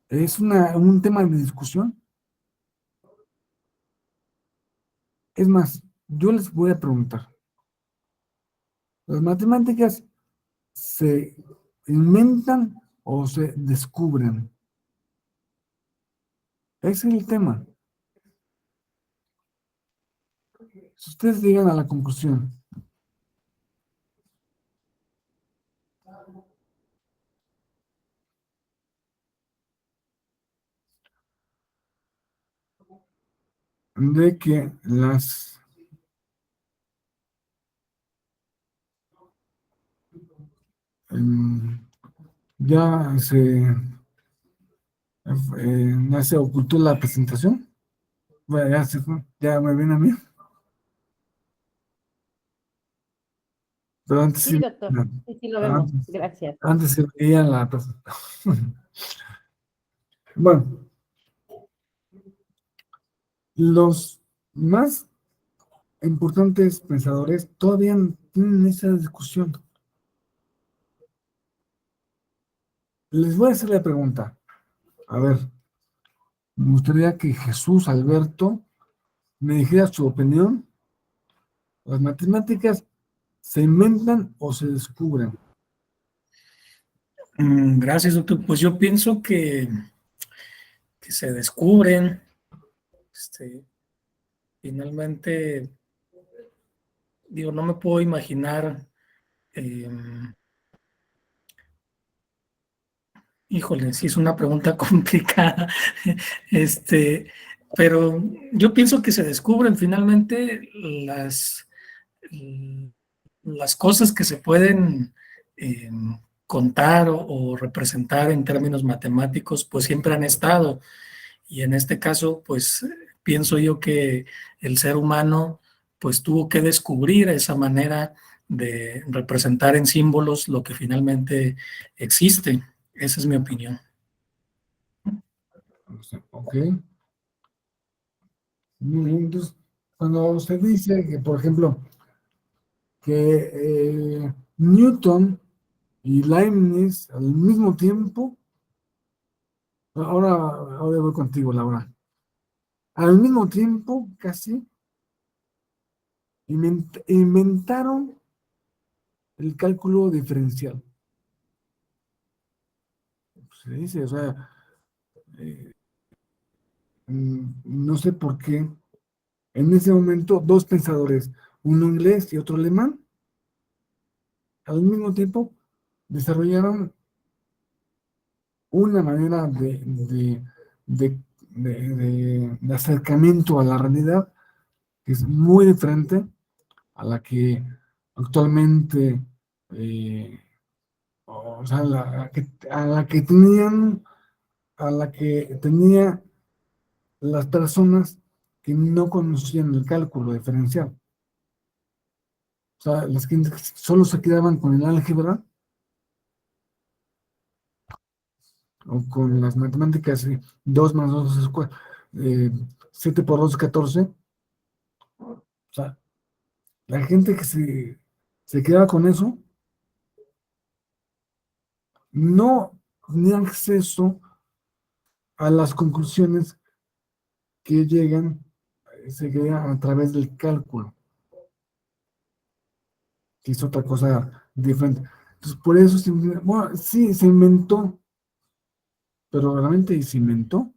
es un tema de discusión. Es más, yo les voy a preguntar, ¿las matemáticas se inventan o se descubren? Ese es el tema. Si ustedes llegan a la conclusión de que ya ya se ocultó la presentación. Bueno, ya se fue, ya me viene a mí. Pero antes sí, Sí, doctor. Sí, sí lo vemos. antes, Gracias. antes se veía la presentación. Bueno, los más importantes pensadores todavía tienen esa discusión. Les voy a hacer la pregunta. A ver, Me gustaría que Jesús Alberto me dijera su opinión. ¿Las matemáticas se inventan o se descubren? Gracias, doctor. Pues yo pienso que se descubren, este, finalmente, digo, no me puedo imaginar, eh, híjole, sí es una pregunta complicada, este, pero yo pienso que se descubren finalmente las cosas que se pueden eh, contar o representar en términos matemáticos, pues siempre han estado. Y en este caso, pues pienso yo que el ser humano pues tuvo que descubrir esa manera de representar en símbolos lo que finalmente existe. Esa es mi opinión. Ok. Muy bien. Entonces, cuando usted dice que, por ejemplo, que Newton y Leibniz al mismo tiempo, ahora voy contigo, Laura, al mismo tiempo casi inventaron el cálculo diferencial. Se dice, o sea, eh, no sé por qué en ese momento dos pensadores, uno inglés y otro alemán, al mismo tiempo desarrollaron una manera de acercamiento a la realidad que es muy diferente a la que actualmente, eh, o sea, a la que tenía las personas que no conocían el cálculo diferencial. O sea, las que solo se quedaban con el álgebra o con las matemáticas, 2 más 2 es 4, 7 por 2 es 14. O sea, la gente que se quedaba con eso no tenía acceso a las conclusiones que llegan, se llegan a través del cálculo, que es otra cosa diferente. Entonces, por eso, bueno, sí, se inventó, pero realmente se inventó.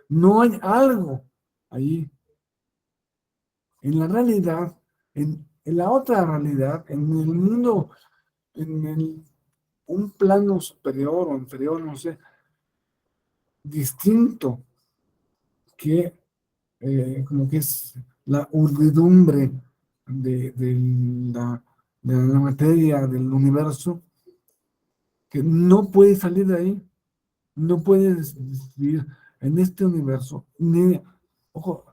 No hay algo ahí. En la realidad, en la otra realidad, en el mundo, un plano superior o inferior, no sé, distinto, que como que es la urdidumbre de, de la, de la materia, del universo, que no puede salir de ahí, no puedes vivir en este universo, ojo,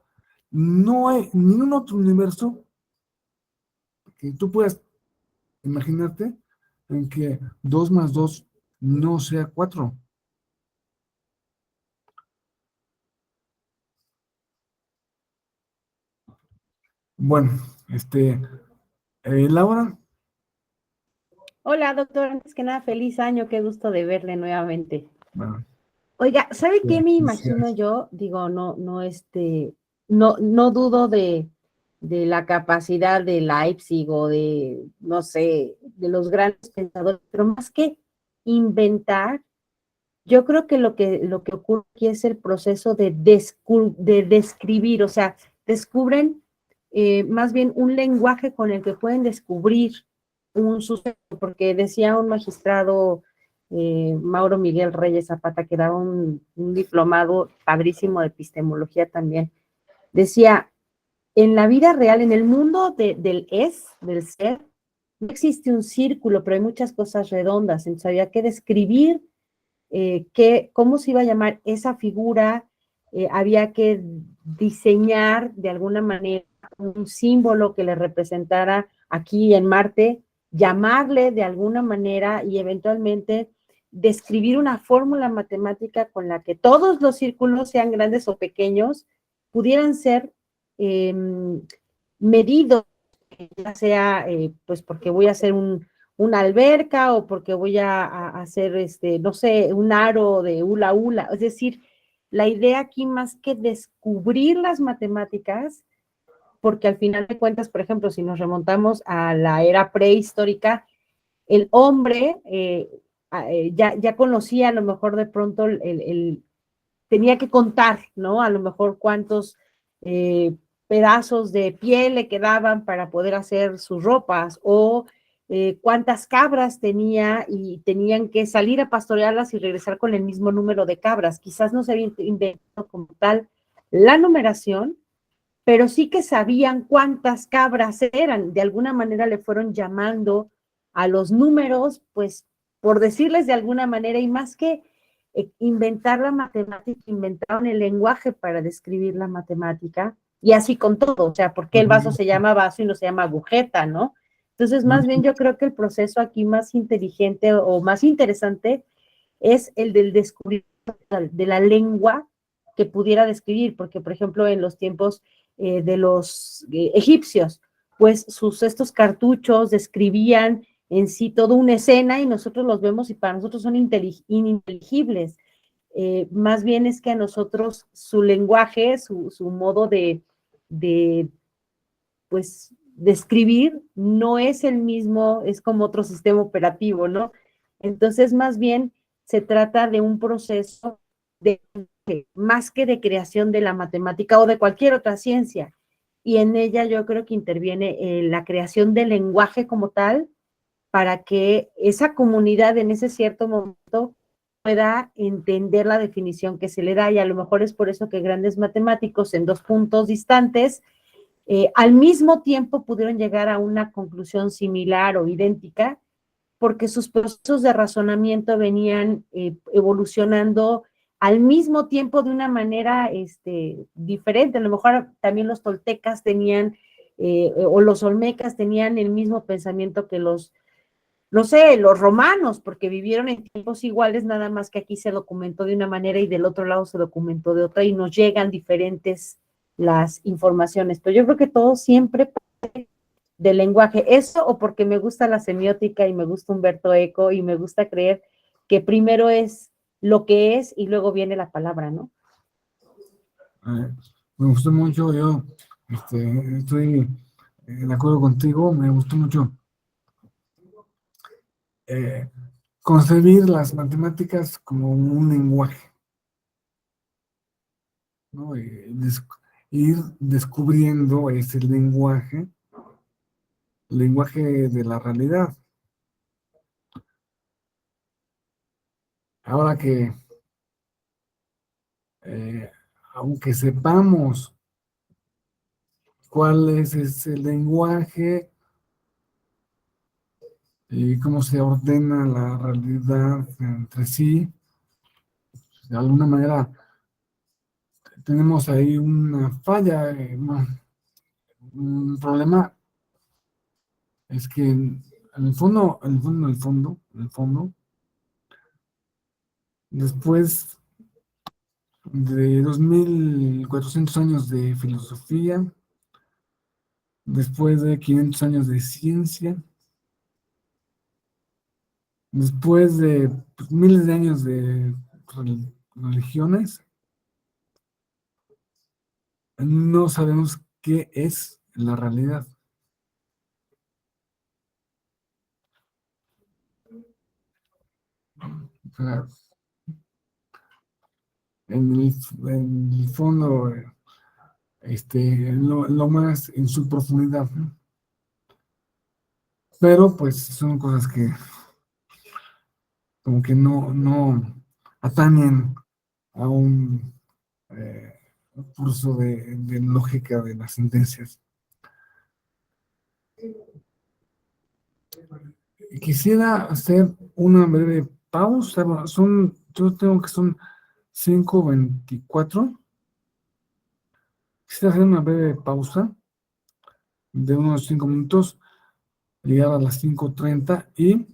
no hay ningún otro universo que tú puedas imaginarte en que 2 más 2 no sea 4. Bueno, Laura, Hola, doctor. Antes que nada, feliz año. Qué gusto de verle nuevamente. bueno, Oiga, ¿sabe qué me imagino felicidades. yo? Digo, no dudo de la capacidad de Leipzig o de, no sé, de los grandes pensadores, pero más que inventar, yo creo que lo que ocurre aquí es el proceso de describir, o sea, descubren más bien un lenguaje con el que pueden descubrir un suceso, porque decía un magistrado, Mauro Miguel Reyes Zapata, que daba un diplomado padrísimo de epistemología también, decía, en la vida real, en el mundo del ser, no existe un círculo, pero hay muchas cosas redondas, entonces había que describir cómo se iba a llamar esa figura, había que diseñar de alguna manera un símbolo que le representara aquí en Marte, llamarle de alguna manera y eventualmente describir una fórmula matemática con la que todos los círculos, sean grandes o pequeños, pudieran ser eh, medidos, ya sea pues porque voy a hacer una alberca o porque voy a hacer, no sé, un aro de hula hula. Es decir, la idea aquí más que descubrir las matemáticas, porque al final de cuentas, por ejemplo, si nos remontamos a la era prehistórica, el hombre ya conocía a lo mejor de pronto tenía que contar, ¿no? A lo mejor cuántos pedazos de piel le quedaban para poder hacer sus ropas, o cuántas cabras tenía y tenían que salir a pastorearlas y regresar con el mismo número de cabras. Quizás no se había inventado como tal la numeración, pero sí que sabían cuántas cabras eran. De alguna manera le fueron llamando a los números, pues por decirles de alguna manera, y más que inventar la matemática, inventaron el lenguaje para describir la matemática, y así con todo, o sea, ¿por qué el vaso se llama vaso y no se llama agujeta, no? Entonces, más bien yo creo que el proceso aquí más inteligente o más interesante es el del descubrimiento de la lengua que pudiera describir, porque, por ejemplo, en los tiempos de los egipcios, pues estos cartuchos describían en sí toda una escena y nosotros los vemos y para nosotros son ininteligibles. Más bien es que a nosotros su lenguaje, su modo de pues describir no es el mismo, es como otro sistema operativo, ¿no? Entonces, más bien se trata de un proceso de más que de creación de la matemática o de cualquier otra ciencia. Y en ella yo creo que interviene la creación del lenguaje como tal para que esa comunidad en ese cierto momento pueda entender la definición que se le da. Y a lo mejor es por eso que grandes matemáticos en dos puntos distantes al mismo tiempo pudieron llegar a una conclusión similar o idéntica, porque sus procesos de razonamiento venían evolucionando al mismo tiempo de una manera diferente. A lo mejor también los toltecas tenían, o los olmecas tenían el mismo pensamiento que no sé, los romanos, porque vivieron en tiempos iguales, nada más que aquí se documentó de una manera y del otro lado se documentó de otra, y nos llegan diferentes las informaciones. Pero yo creo que todo siempre del lenguaje. Eso o porque me gusta la semiótica y me gusta Humberto Eco y me gusta creer que primero es lo que es y luego viene la palabra, ¿no? Me gustó mucho, yo estoy de acuerdo contigo, me gustó mucho concebir las matemáticas como un lenguaje, ¿no? Ir descubriendo ese lenguaje de la realidad. Ahora que, aunque sepamos cuál es ese lenguaje y cómo se ordena la realidad entre sí, de alguna manera tenemos ahí una falla, un problema, es que en el fondo, después de 2400 años de filosofía, después de 500 años de ciencia, después de pues, miles de años de religiones, no sabemos qué es la realidad. O sea, en el fondo, lo más en su profundidad, ¿no? Pero pues son cosas que como que no atañen a un curso de lógica de las sentencias. Quisiera hacer una breve pausa. Bueno, yo tengo que son 5:24. Quisiera hacer una breve pausa de unos 5 minutos, llegar a las 5:30 y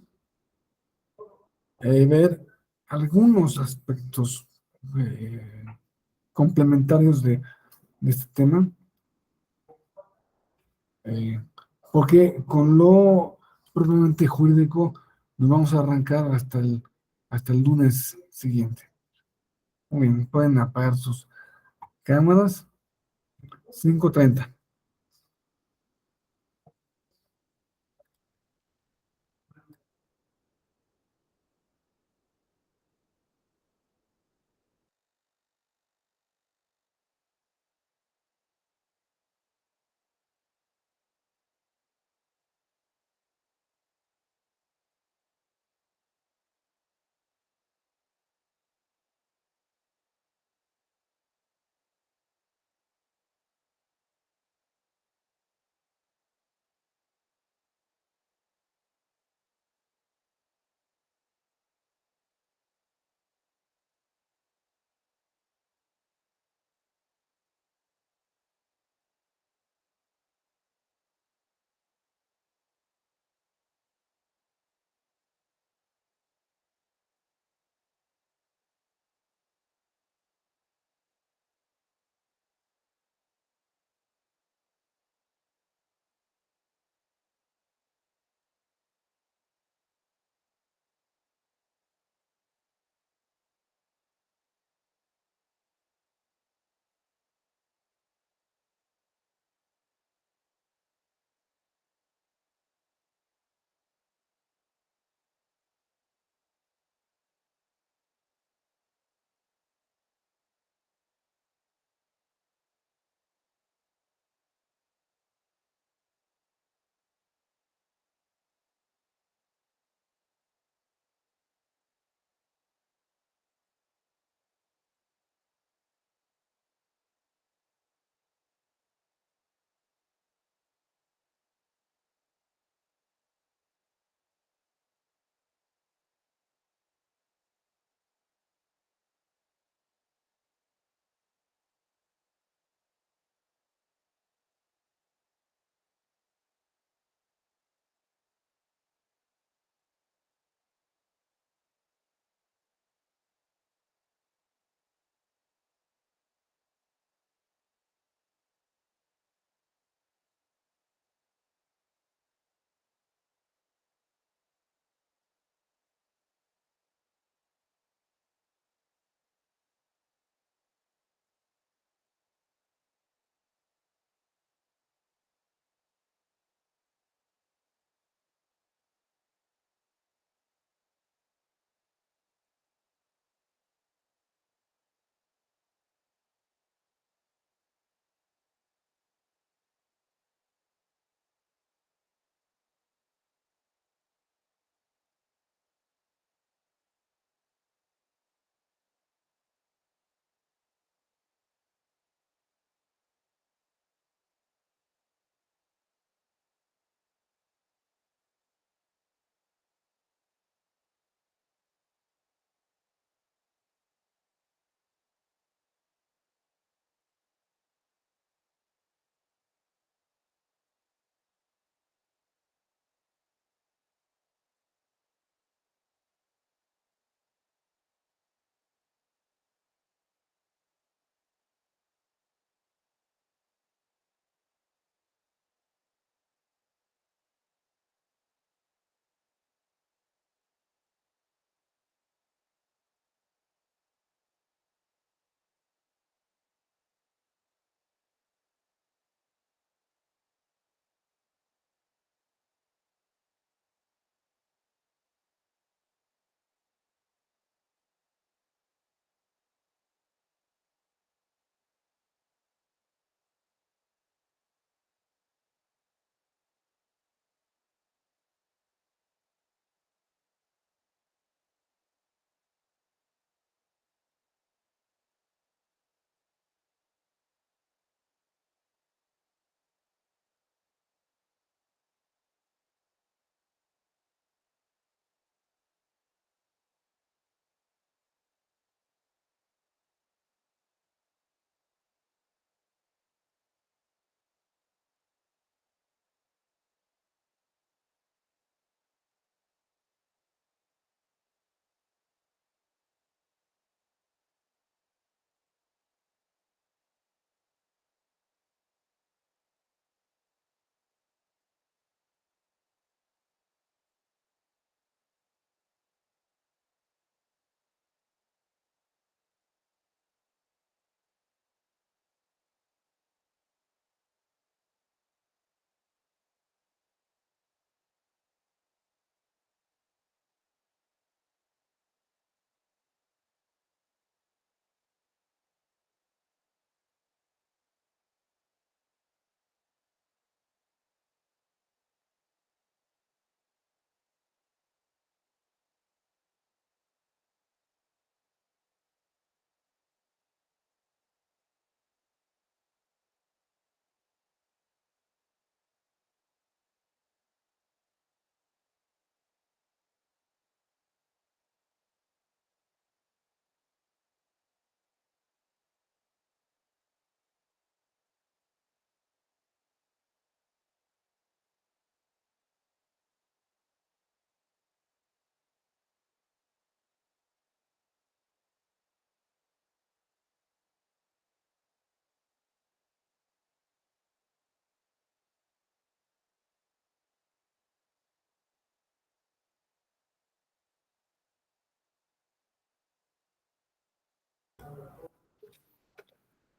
ver algunos aspectos complementarios de este tema, porque con lo propiamente jurídico nos vamos a arrancar hasta el lunes siguiente. Muy bien, pueden apagar sus cámaras. 5:30.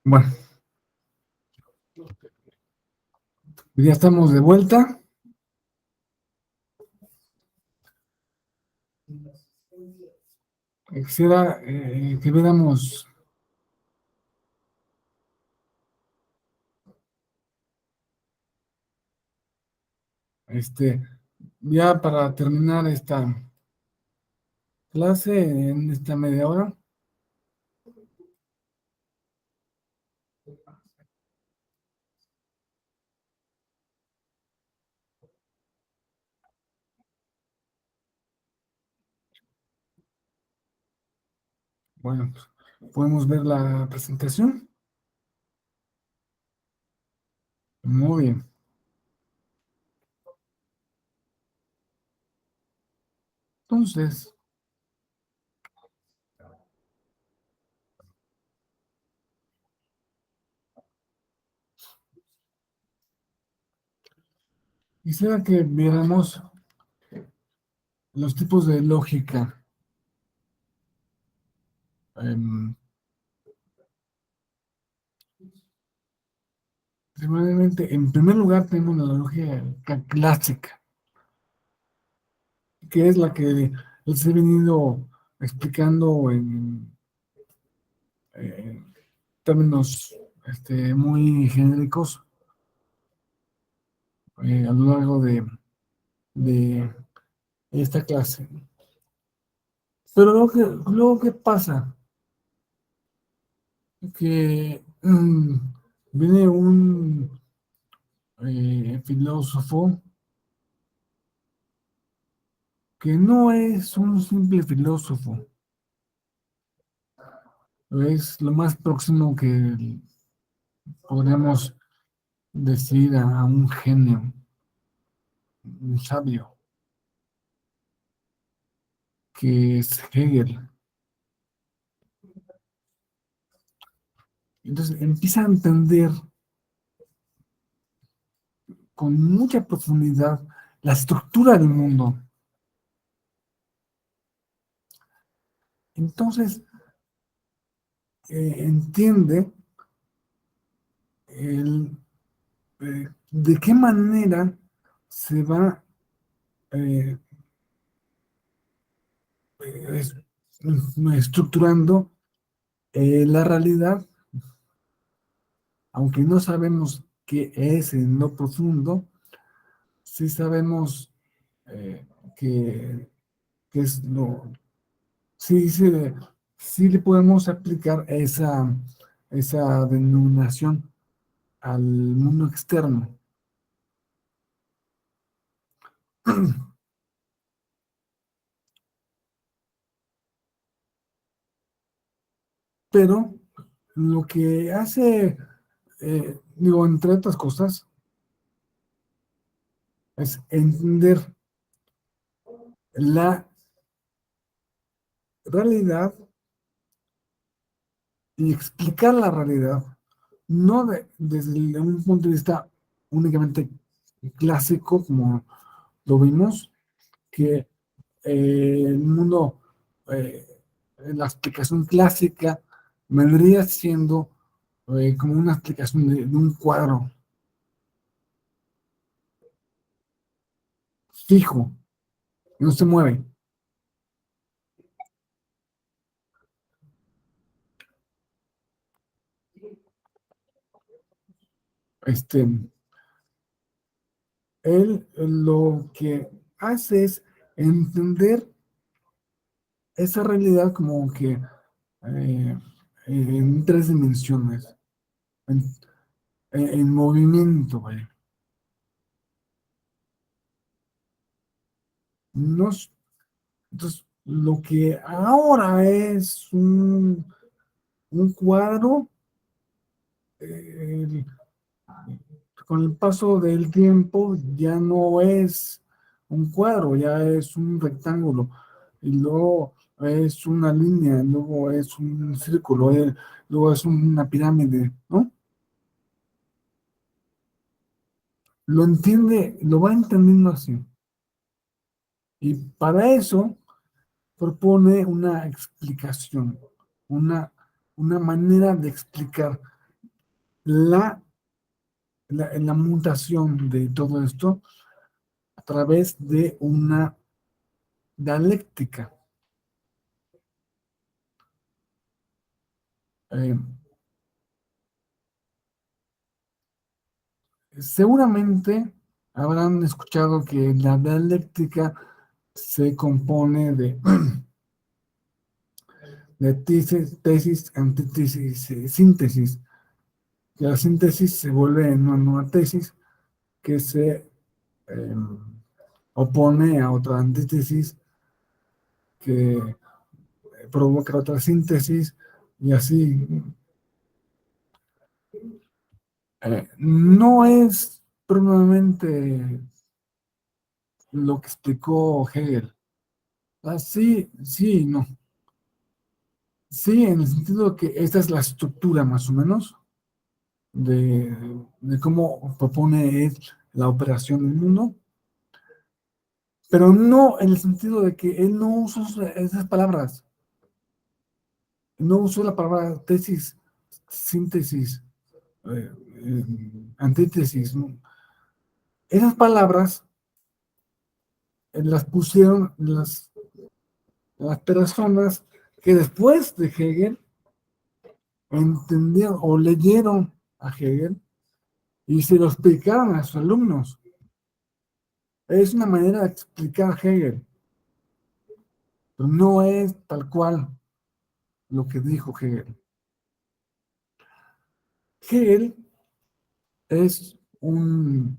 Bueno, ya estamos de vuelta. Quisiera que viéramos ya para terminar esta clase en esta media hora. Bueno, podemos ver la presentación. Muy bien. Entonces, quisiera que viéramos los tipos de lógica. Em, Primeramente, en primer lugar, tenemos la lógica clásica, que es la que les he venido explicando en términos muy genéricos a lo largo de esta clase. Pero luego ¿qué pasa? Que viene un filósofo que no es un simple filósofo, es lo más próximo que podríamos decir a un genio, un sabio, que es Hegel. Entonces empieza a entender con mucha profundidad la estructura del mundo. Entonces entiende de qué manera se va eh, es- estructurando la realidad, aunque no sabemos qué es en lo profundo, sí sabemos eh, que, que es sí, sí, sí le podemos aplicar esa denominación al mundo externo. Pero lo que hace, digo, entre otras cosas, es entender la realidad y explicar la realidad, no desde un punto de vista únicamente clásico, como lo vimos, que el mundo, eh, la explicación clásica vendría siendo como una explicación de un cuadro fijo, no se mueve. Este, Él lo que hace es entender esa realidad como que en tres dimensiones, en, en movimiento, ¿vale? Nos- entonces, lo que ahora es un cuadro, eh, con el paso del tiempo ya no es un cuadro, ya es un rectángulo, y luego es una línea, luego es un círculo, luego es una pirámide, ¿no? Lo entiende, lo va entendiendo así. Y para eso propone una explicación, una, una manera de explicar la mutación de todo esto a través de una dialéctica. Eh, Seguramente habrán escuchado que la dialéctica se compone de tesis, antítesis, síntesis. Que la síntesis se vuelve en una nueva tesis que se opone a otra antítesis que provoca otra síntesis y así. No es probablemente lo que explicó Hegel. Sí, sí, no. Sí, en el sentido de que esta es la estructura más o menos de cómo propone él la operación del mundo, pero no en el sentido de que él no usa esas palabras. No usó la palabra tesis, síntesis, antítesis, ¿no? Esas palabras las pusieron las personas que después de Hegel entendieron o leyeron a Hegel y se lo explicaron a sus alumnos. Es una manera de explicar a Hegel, pero no es tal cual lo que dijo Hegel. Hegel es un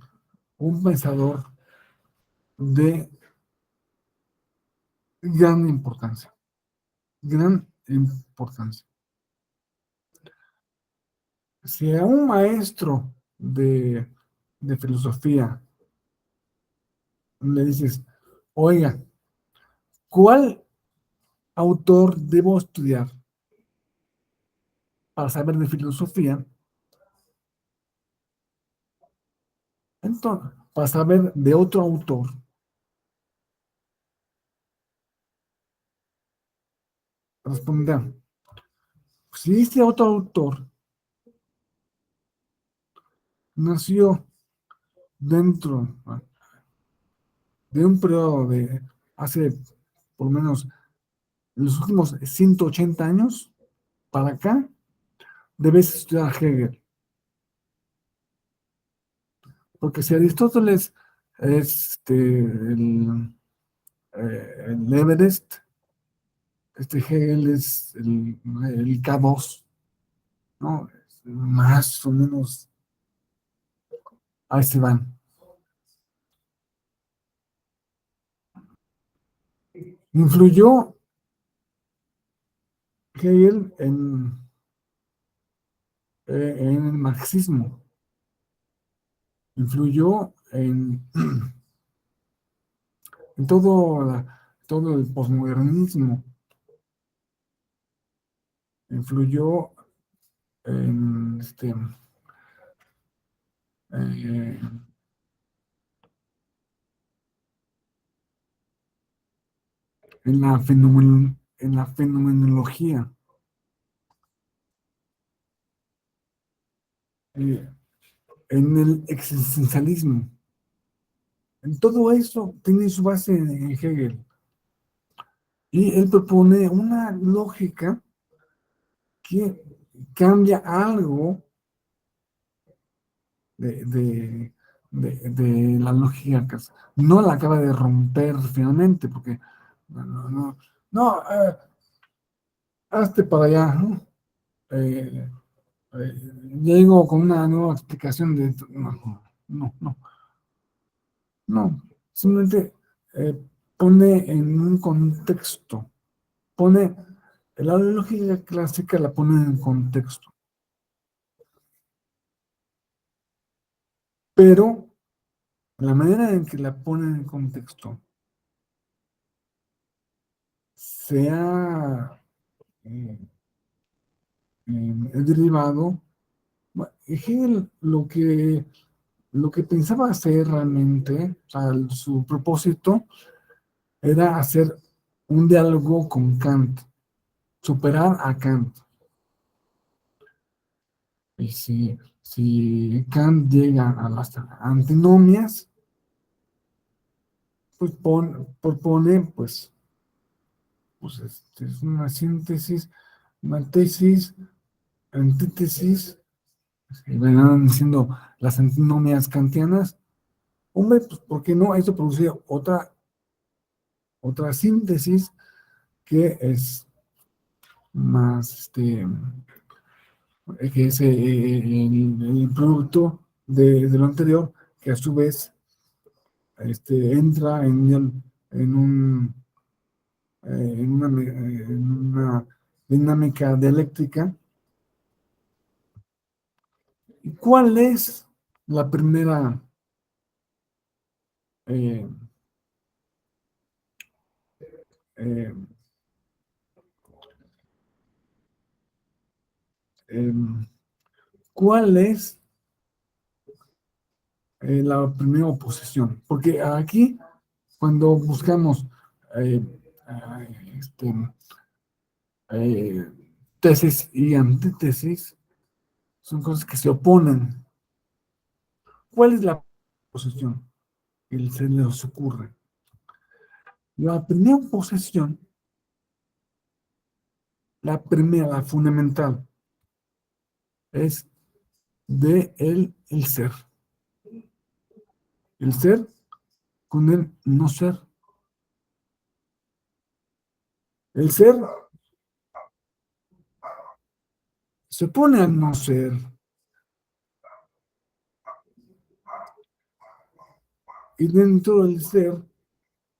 pensador de gran importancia, gran importancia. Si a un maestro de filosofía le dices, oiga, ¿cuál autor debo estudiar para saber de filosofía? Entonces, para saber de otro autor, responderá, si este otro autor nació dentro de un periodo de hace por lo menos los últimos 180 años para acá, debes estudiar a Hegel. Porque si Aristóteles es el Everest, Hegel es el K2, ¿no? Más o menos ahí se van. Influyó Hegel en el marxismo, influyó en todo el posmodernismo, influyó en, eh, en la fenomenología, eh, en el existencialismo. En todo eso tiene su base en Hegel. Y él propone una lógica que cambia algo de la lógica que no la acaba de romper finalmente, porque no, hazte para allá, ¿no? Eh, Llego con una nueva explicación de no, simplemente pone en un contexto, pone la lógica clásica la pone en contexto, pero la manera en que la pone en contexto se ha derivado. Hegel lo que pensaba hacer realmente, o sea, su propósito era hacer un diálogo con Kant, superar a Kant. Y si Kant llega a las antinomias, pues propone, es una síntesis, una tesis, antítesis, y van siendo las antinomias kantianas. Hombre, pues, ¿por qué no? Esto produce otra síntesis que es más, que es el producto de lo anterior, que a su vez entra en una dinámica dialéctrica. ¿Y cuál es la primera eh, eh, em, cuál es la primera oposición? Porque aquí, cuando buscamos eh, este, eh, tesis y antítesis, son cosas que se oponen. ¿Cuál es la oposición que se les ocurre? La primera oposición, la primera, la fundamental, es de el ser. El ser con el no ser. El ser se opone al no ser. Y dentro del ser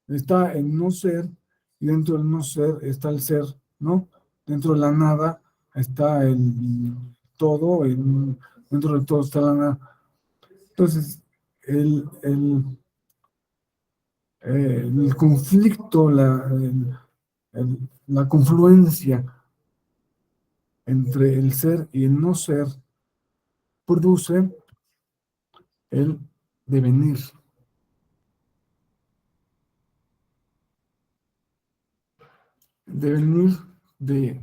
está el no ser, y dentro del no ser está el ser, ¿no? Dentro de la nada está el todo, dentro de todo está la nada. Entonces, el, el, el conflicto, la confluencia entre el ser y el no ser produce el devenir. Devenir de,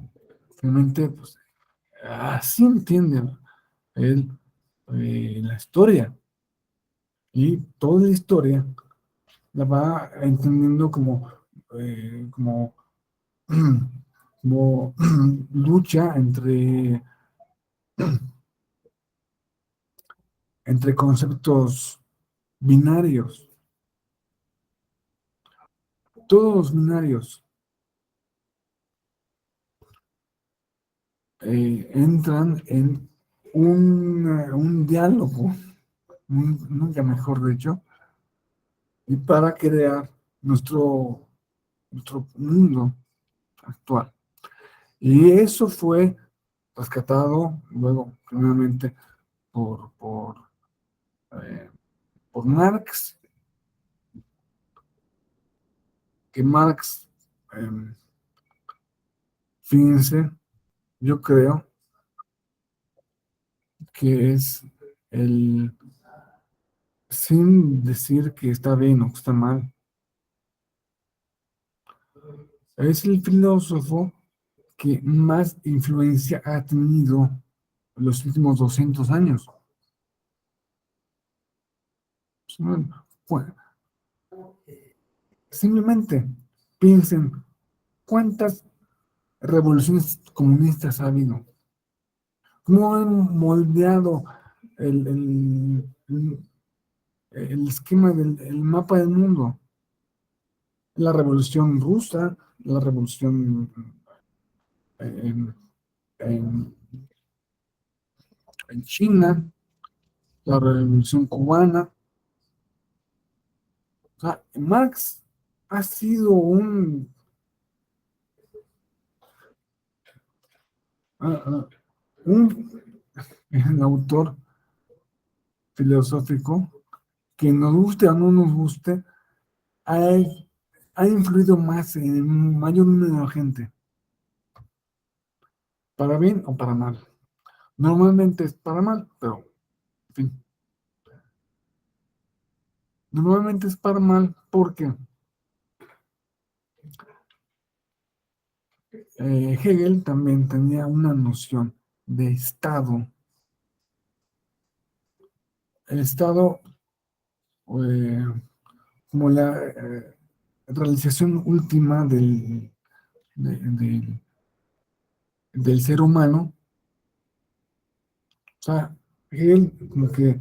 realmente, pues, así entienden él la historia. Y toda la historia la va entendiendo como, como lucha entre conceptos binarios. Todos los binarios entran en un diálogo, nunca mejor dicho, y para crear nuestro mundo actual. Y eso fue rescatado luego, primeramente, por, por, eh, por Marx, que Marx, fíjense, yo creo que es el, sin decir que está bien o que está mal, es el filósofo que más influencia ha tenido en los últimos 200 años. Bueno, simplemente piensen cuántas revoluciones comunistas ha habido, cómo han moldeado el esquema el mapa del mundo. La revolución rusa, la revolución en, en- en China, la revolución cubana. O sea, Marx ha sido ah, ah, un autor filosófico que nos guste o no nos guste, ha, ha influido más en un mayor número de gente, para bien o para mal. Normalmente es para mal, pero, en fin, normalmente es para mal porque Hegel también tenía una noción de Estado el Estado como la realización última del del ser humano. O sea, él como que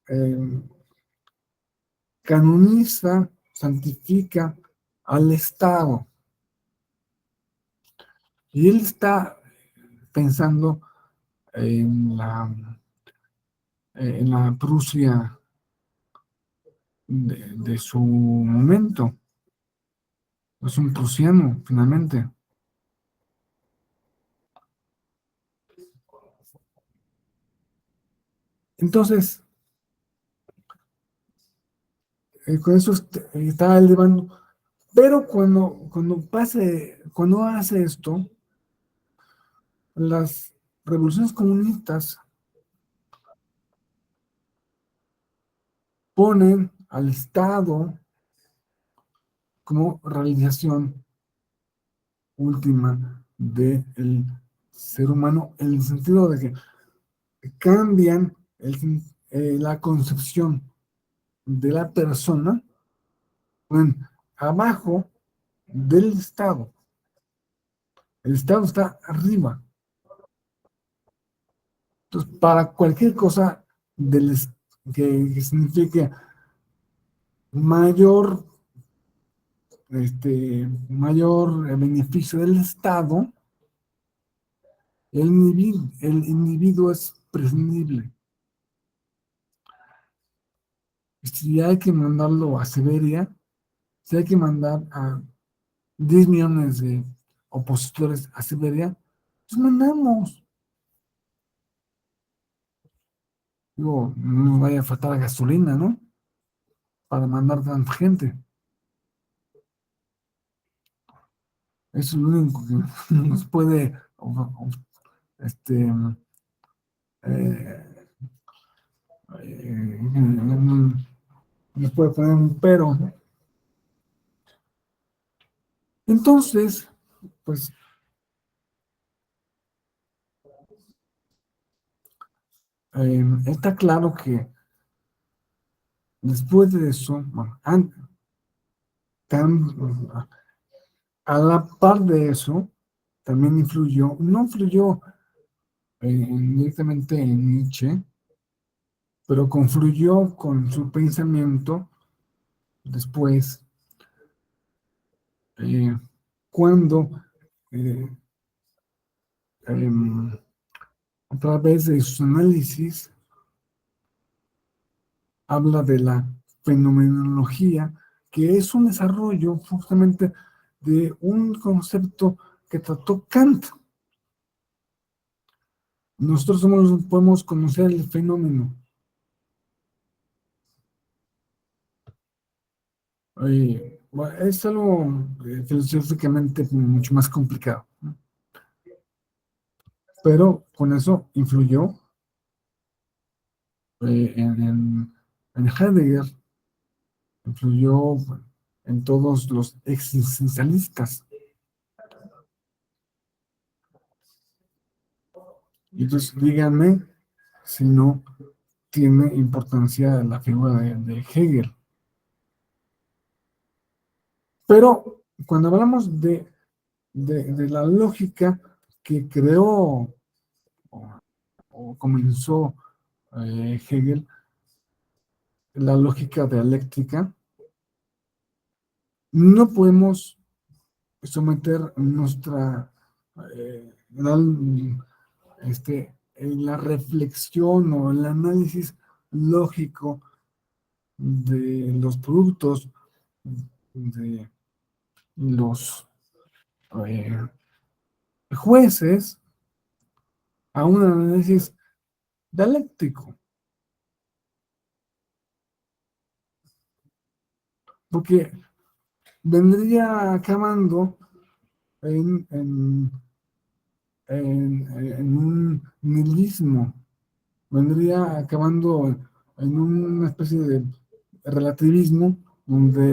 eh, canoniza, santifica al Estado. Y él está pensando en en la Prusia de su momento. Es un prusiano, finalmente. Entonces, con eso está elevando. Pero cuando hace esto, las revoluciones comunistas ponen al Estado como realización última del ser humano, en el sentido de que cambian la concepción de la persona, ponen abajo del Estado. El Estado está arriba. Entonces, para cualquier cosa que signifique mayor, mayor beneficio del Estado, el individuo es prescindible. Si hay que mandarlo a Siberia, si hay que mandar a 10 millones de opositores a Siberia, pues mandamos. Digo, no nos vaya a faltar gasolina, ¿no? Para mandar tanta gente. Eso es lo único que nos puede, este, eh, nos puede poner un pero. Entonces, pues, está claro que después de eso, bueno, a la par de eso, también no influyó directamente en Nietzsche, pero confluyó con su pensamiento después, eh, cuando eh, em, a través de sus análisis habla de la fenomenología, que es un desarrollo justamente de un concepto que trató Kant. Nosotros podemos conocer el fenómeno. Bueno, es algo filosóficamente mucho más complicado, ¿no? Pero con eso influyó eh, en, en, en Heidegger, influyó en todos los existencialistas. Y entonces díganme si no tiene importancia la figura de Hegel. Pero cuando hablamos de la lógica que creó o comenzó Hegel, la lógica dialéctica, no podemos someter la reflexión o el análisis lógico de los productos de los eh, jueces a un análisis dialéctico, porque vendría acabando en, en, en un nihilismo, vendría acabando en una especie de relativismo donde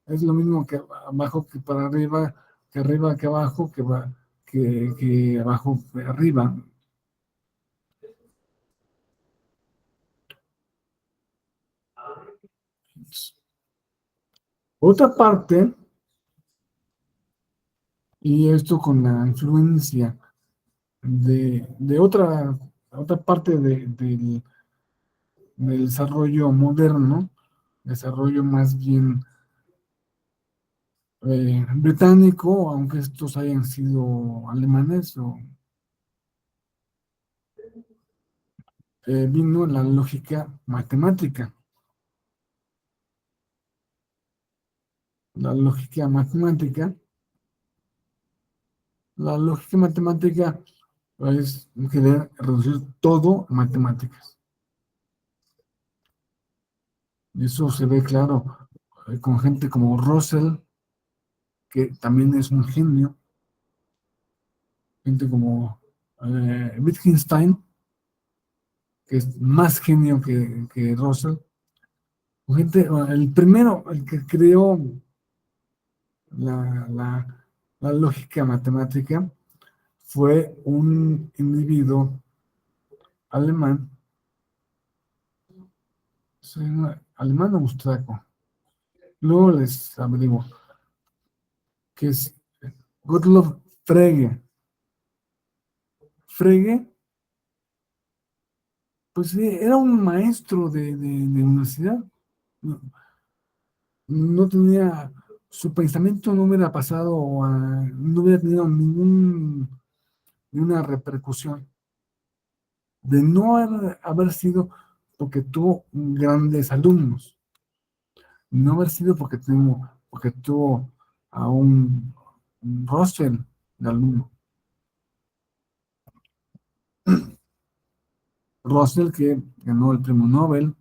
es lo mismo que abajo que para arriba, que arriba que abajo, que abajo que arriba. elementos. Por otra parte, y esto con la influencia de otra parte del desarrollo moderno, desarrollo más bien británico, aunque estos hayan sido alemanes, vino la lógica matemática. La lógica matemática, la lógica matemática es querer reducir todo a matemáticas. Y eso se ve claro con gente como Russell, que también es un genio, gente como Wittgenstein, que es más genio que Russell. Gente, el primero, el que creó la, la, la lógica matemática fue un individuo alemán, alemán o austriaco. Luego les averiguo, que es Gottlob Frege. Frege, pues sí, era un maestro de universidad. No, no tenía, su pensamiento no hubiera pasado, no hubiera tenido ninguna repercusión. De no haber sido porque tuvo grandes alumnos, no haber sido porque tuvo a un Russell de alumno. Russell, que ganó el premio Nobel,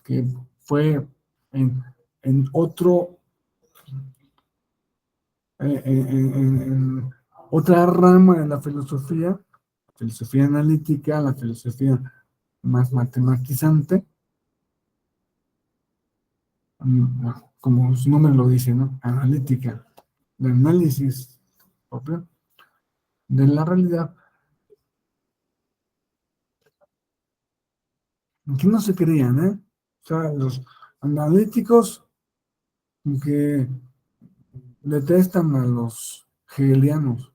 que fue en, en otro, en otra rama de la filosofía analítica, la filosofía más matematizante, como su nombre lo dice, ¿no? Analítica, de análisis propio de la realidad, que no se creían, ¿eh? O sea, los analíticos que detestan a los hegelianos,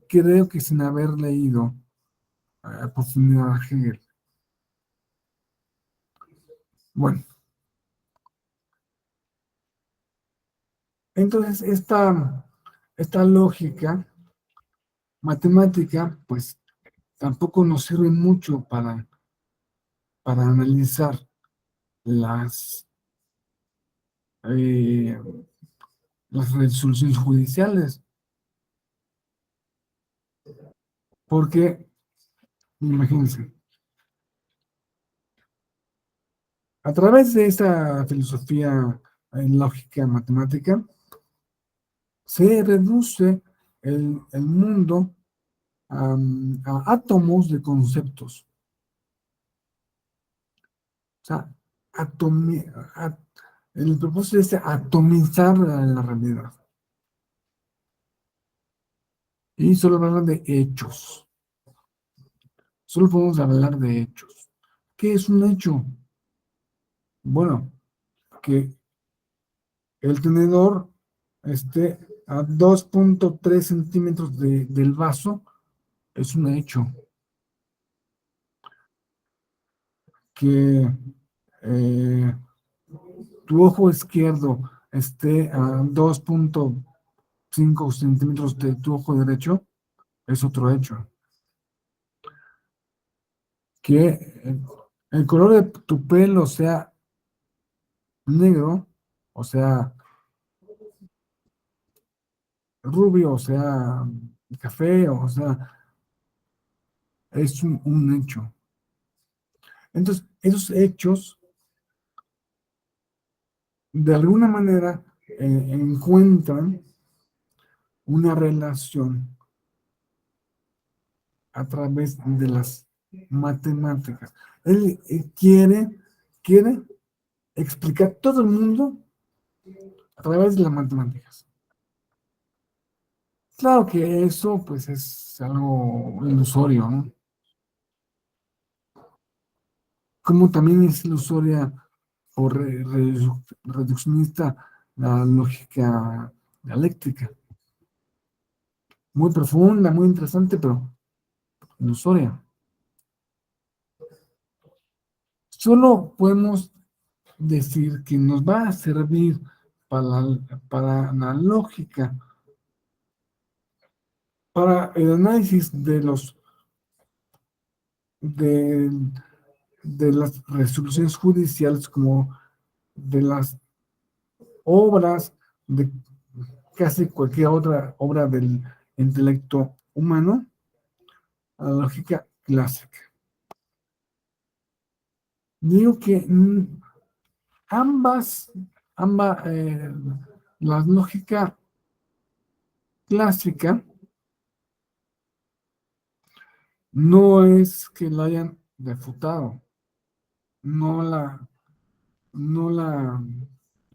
creo que sin haber leído a profundidad a Hegel. Bueno, entonces esta lógica matemática, pues tampoco nos sirve mucho para analizar las, eh, las resoluciones judiciales, porque, imagínense, a través de esta filosofía lógica matemática, se reduce el mundo a átomos de conceptos. O sea, atomi- a- el propósito es atomizar la realidad. Y solo hablar de hechos. Solo podemos hablar de hechos. ¿Qué es un hecho? Bueno, que el tenedor esté a 2.3 centímetros del vaso es un hecho. Que eh, tu ojo izquierdo esté a 2.5 centímetros de tu ojo derecho es otro hecho. Que el color de tu pelo sea negro, o sea, rubio, o sea, café, o sea, es un hecho. Entonces, esos hechos, de alguna manera, encuentran una relación a través de las matemáticas. Él quiere explicar todo el mundo a través de las matemáticas. Claro que eso, pues, es algo ilusorio, ¿no? como también es ilusoria o reduccionista la lógica dialéctica. Muy profunda, muy interesante, pero ilusoria. Solo podemos decir que nos va a servir para la lógica, para el análisis de, de las resoluciones judiciales, como de las obras, de casi cualquier otra obra del intelecto humano, a la lógica clásica. Digo que ambas, la lógica clásica no es que la hayan refutado, no la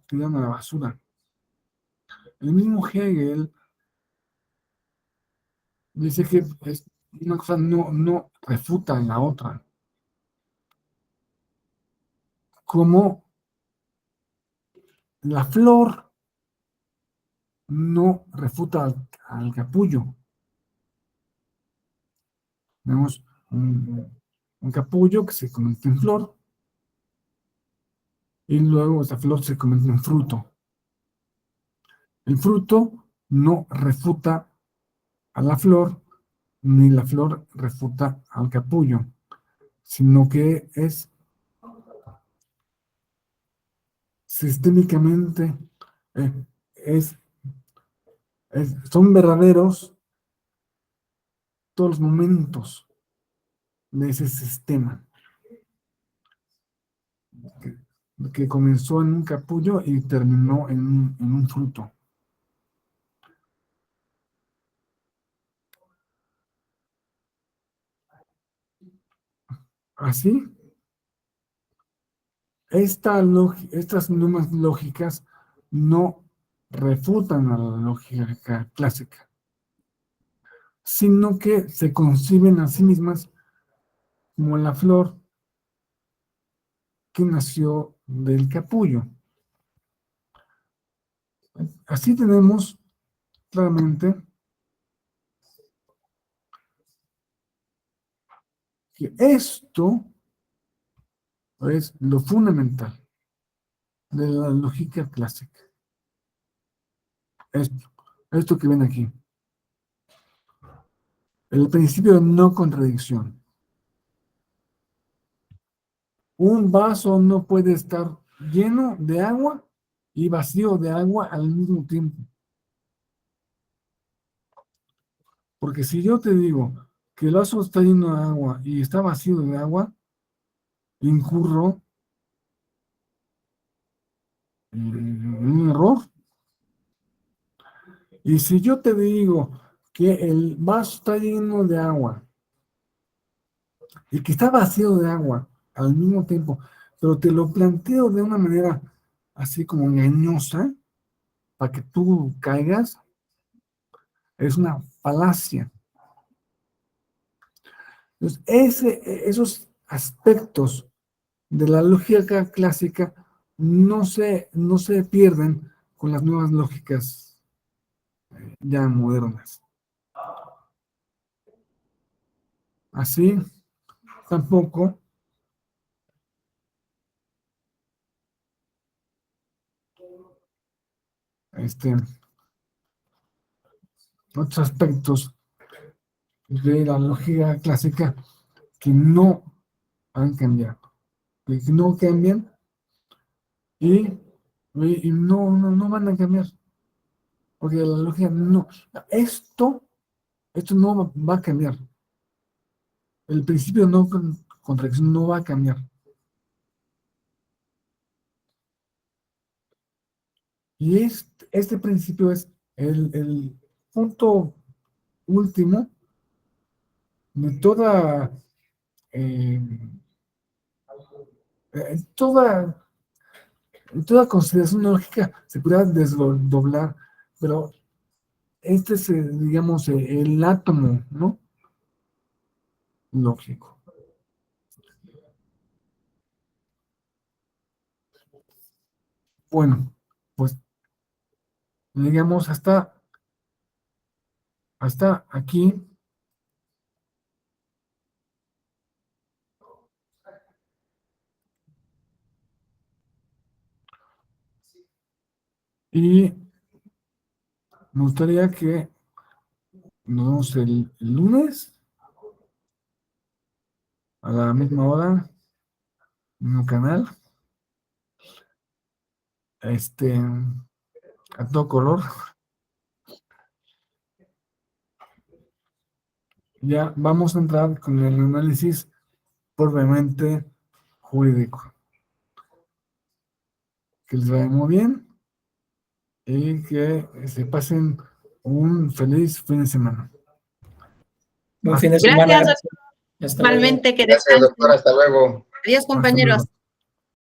tiran a la basura. El mismo Hegel dice que una cosa no refuta en la otra. Como la flor no refuta al capullo. Tenemos un capullo que se convierte en flor y luego esa flor se convierte en fruto. El fruto no refuta a la flor, ni la flor refuta al capullo, sino que sistémicamente, eh, es, son verdaderos todos los momentos de ese sistema que comenzó en un capullo y terminó en un fruto. Así, estas nuevas lógicas no refutan a la lógica clásica, sino que se conciben a sí mismas como la flor que nació del capullo. Así tenemos claramente que esto es lo fundamental de la lógica clásica. Esto que ven aquí. El principio de no contradicción. Un vaso no puede estar lleno de agua y vacío de agua al mismo tiempo. Porque si yo te digo que el vaso está lleno de agua y está vacío de agua, incurro en un error. Y si yo te digo que el vaso está lleno de agua y que está vacío de agua al mismo tiempo, pero te lo planteo de una manera así como engañosa, para que tú caigas, es una falacia. Entonces, esos aspectos de la lógica clásica no se pierden con las nuevas lógicas ya modernas. Así, tampoco otros aspectos de la lógica clásica que no han cambiado, que no cambian y no van a cambiar, porque la lógica no, esto no va a cambiar. El principio de no contradicción no va a cambiar. Y este principio es el punto último de eh, toda consideración lógica se puede desdoblar, pero este es, digamos, el átomo, ¿no? Lógico. Bueno, pues digamos hasta aquí. Y me gustaría que nos vemos el lunes a la misma hora, mismo canal, a todo color. Ya vamos a entrar con el análisis propiamente jurídico. Que les vaya muy bien y que se pasen un feliz fin de semana. Buen fin de semana. Gracias, Gracias. Hasta luego. igualmente, que Gracias, descansen. doctor. Hasta luego. Adiós, compañeros. Hasta luego.